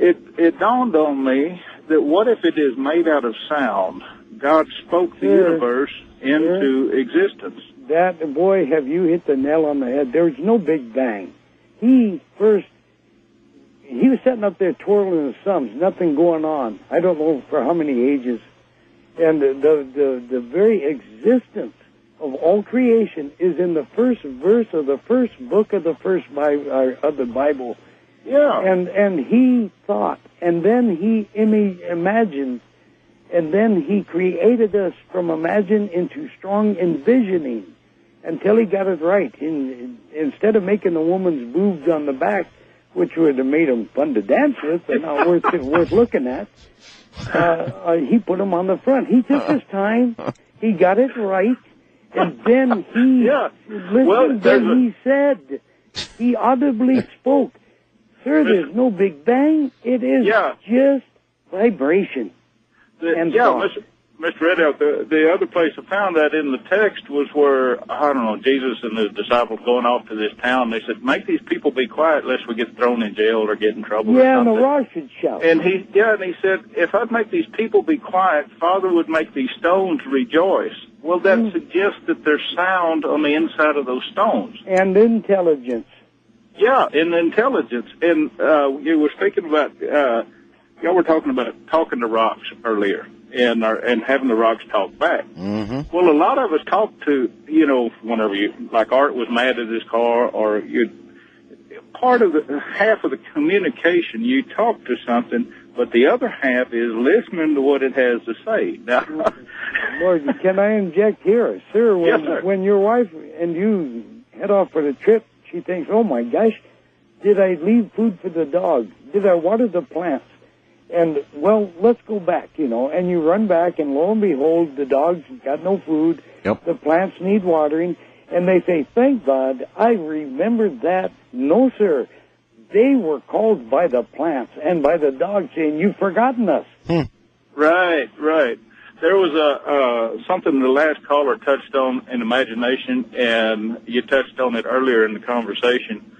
it dawned on me that what if it is made out of sound? God spoke the universe into existence. That, boy, have you hit the nail on the head. There's no Big Bang. He was sitting up there twirling his thumbs, nothing going on. I don't know for how many ages. And the very existence of all creation is in the first verse of the first book of the Bible. Yeah. And he thought, and then he imagined, and then he created us from imagine into strong envisioning until he got it right. Instead of making the woman's boobs on the back, which would have made them fun to dance with, but not worth looking at, he put them on the front. He took his time. He got it right. And then he he said, he audibly spoke, sir, there's no Big Bang. It is just vibration. And thought. Mr. Red Elk, the other place I found that in the text was where, I don't know, Jesus and the disciples going off to this town. They said, make these people be quiet lest we get thrown in jail or get in trouble or Yeah, and something. the rock should shout. And he said, if I'd make these people be quiet, Father would make these stones rejoice. Well, that suggests that there's sound on the inside of those stones. And intelligence. Yeah, and intelligence. And you were speaking about, y'all were talking about talking to rocks earlier and having the rocks talk back. Mm-hmm. Well, a lot of us talk to, whenever like Art was mad at his car, or half of the communication, you talk to something, but the other half is listening to what it has to say. Now, Lord, can I inject here? Sir, Yes, sir. when your wife and you head off for the trip, she thinks, oh my gosh, did I leave food for the dog? Did I water the plants? And, well, let's go back, and you run back, and lo and behold, the dog's got no food. Yep. The plants need watering. And they say, thank God, I remembered that. No, sir. They were called by the plants and by the dog saying, you've forgotten us. Right. There was something the last caller touched on in imagination, and you touched on it earlier in the conversation.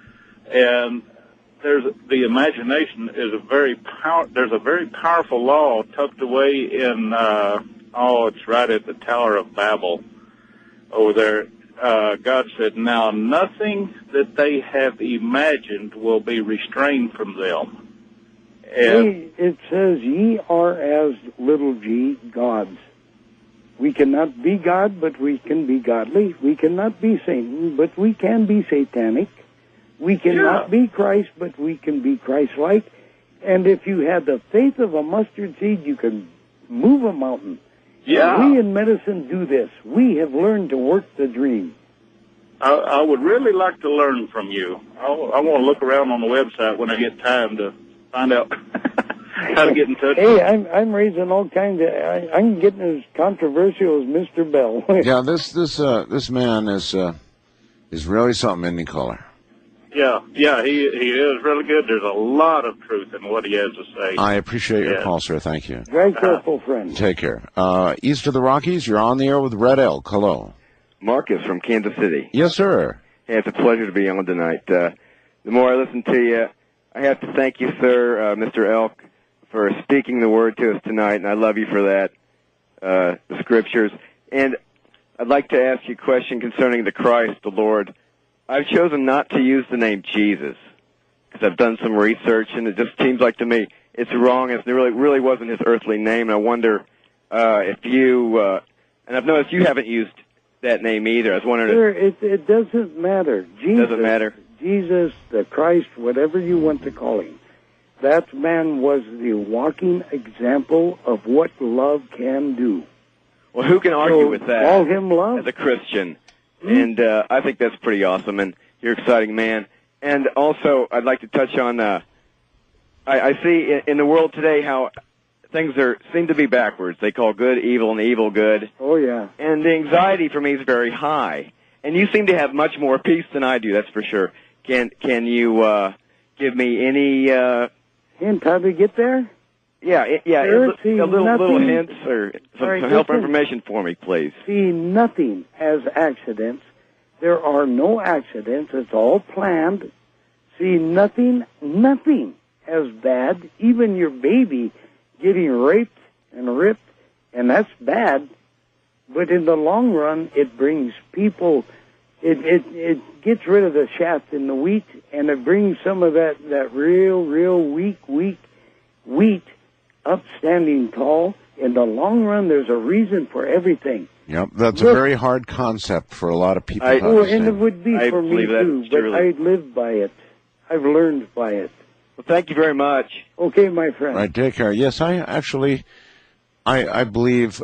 And the imagination is there's a very powerful law tucked away in, it's right at the Tower of Babel over there. God said, now nothing that they have imagined will be restrained from them. And It says, ye are as little g, gods. We cannot be God, but we can be godly. We cannot be Satan, but we can be satanic. We cannot be Christ, but we can be Christ-like. And if you had the faith of a mustard seed, you can move a mountain. yeah. And we in medicine do this. We have learned to work the dream. I would really like to learn from you. I want to look around on the website when I get time to find out how to get in touch. Hey, I'm raising all kinds of. I'm getting as controversial as Mr. Bell. Yeah, this man is really something, isn't he, caller? Yeah, he is really good. There's a lot of truth in what he has to say. I appreciate your call, sir. Thank you. Very careful, friend. Take care. East of the Rockies, you're on the air with Red Elk. Hello. Marcus from Kansas City. Yes, sir. Hey, it's a pleasure to be on tonight. The more I listen to you, I have to thank you, sir, Mr. Elk, for speaking the word to us tonight, and I love you for that, the scriptures. And I'd like to ask you a question concerning the Christ, the Lord. I've chosen not to use the name Jesus because I've done some research, and it just seems like to me it's wrong. It really wasn't his earthly name. And I wonder if you, and I've noticed you haven't used that name either. I was wondering. Sir, it doesn't matter. Jesus, doesn't matter. Jesus, the Christ, whatever you want to call him. That man was the walking example of what love can do. Well, who can argue with that? Call him love. As a Christian. And I think that's pretty awesome, and you're an exciting man. And also, I'd like to touch on, I see in the world today how things seem to be backwards. They call good evil and evil good. Oh, yeah. And the anxiety for me is very high. And you seem to have much more peace than I do, that's for sure. Can you give me any hint how to get there? Yeah, little hints or some help information for me, please. See nothing as accidents. There are no accidents. It's all planned. See nothing as bad. Even your baby getting raped and ripped, and that's bad. But in the long run, it brings people. It gets rid of the chaff in the wheat, and it brings some of that real weak wheat up standing tall. In the long run, there's a reason for everything. Yep, that's a very hard concept for a lot of people to understand. And it would be for me too, but I live by it. I've learned by it. Well, thank you very much. Okay, my friend. Right, take care. Yes, I believe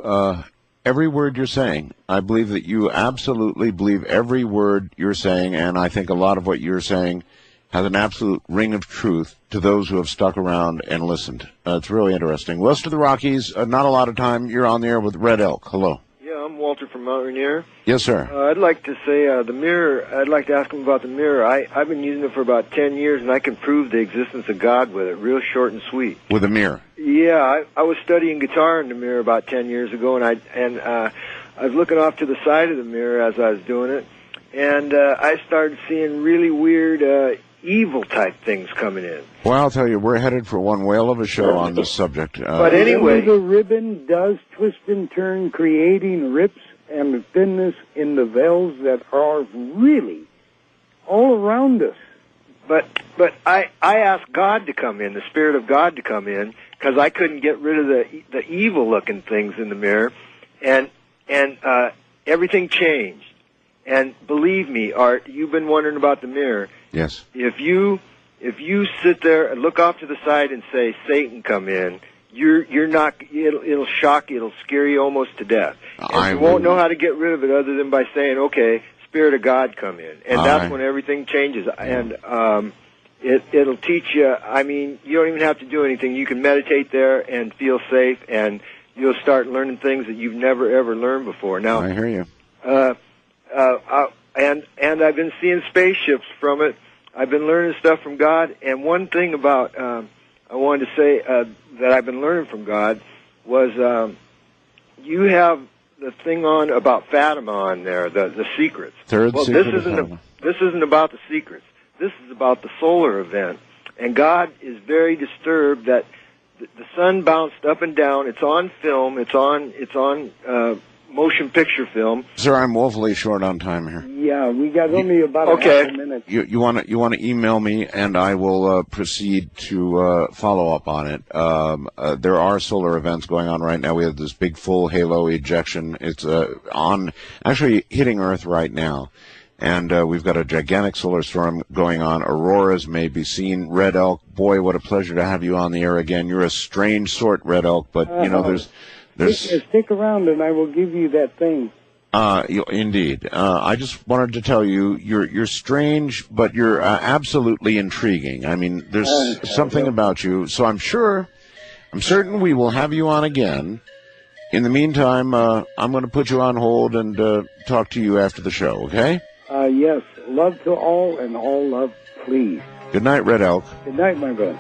every word you're saying. I believe that you absolutely believe every word you're saying, and I think a lot of what you're saying has an absolute ring of truth to those who have stuck around and listened. It's really interesting. West of the Rockies, not a lot of time. You're on the air with Red Elk. Hello. Yeah, I'm Walter from Mount Rainier. Yes, sir. I'd like to say the mirror, I'd like to ask him about the mirror. I've been using it for about 10 years, and I can prove the existence of God with it, real short and sweet. With a mirror? Yeah, I was studying guitar in the mirror about 10 years ago, and I was looking off to the side of the mirror as I was doing it, and I started seeing really weird evil type things coming in. Well, I'll tell you, we're headed for one whale of a show on this subject. But anyway, the ribbon does twist and turn, creating rips and thinness in the veils that are really all around us. But I asked God to come in, the Spirit of God to come in, because I couldn't get rid of the evil looking things in the mirror, and everything changed. And believe me, Art, you've been wondering about the mirror. Yes. If you sit there and look off to the side and say, Satan, come in, you're not. It'll shock you. It'll scare you almost to death. And you won't know how to get rid of it other than by saying, okay, Spirit of God, come in. And that's when everything changes. And it'll teach you. I mean, you don't even have to do anything. You can meditate there and feel safe, and you'll start learning things that you've never ever learned before. Now, I hear you. And I've been seeing spaceships from it. I've been learning stuff from God. And one thing about I wanted to say that I've been learning from God was you have the thing on about Fatima on there, the secrets. Third well, secret this isn't about the secrets. This is about the solar event. And God is very disturbed that the sun bounced up and down. It's on film. It's on motion picture film. Sir, I'm woefully short on time here. Yeah, we got only about half a minute. You want to email me, and I will proceed to follow up on it. There are solar events going on right now. We have this big full halo ejection. It's actually hitting Earth right now. And we've got a gigantic solar storm going on. Auroras may be seen. Red Elk, boy, what a pleasure to have you on the air again. You're a strange sort, Red Elk, but, there's... Stick around, and I will give you that thing. Indeed. I just wanted to tell you, you're strange, but you're absolutely intriguing. I mean, there's something about you. So I'm certain we will have you on again. In the meantime, I'm going to put you on hold and talk to you after the show, okay? Yes. Love to all, and all love, please. Good night, Red Elk. Good night, my friend.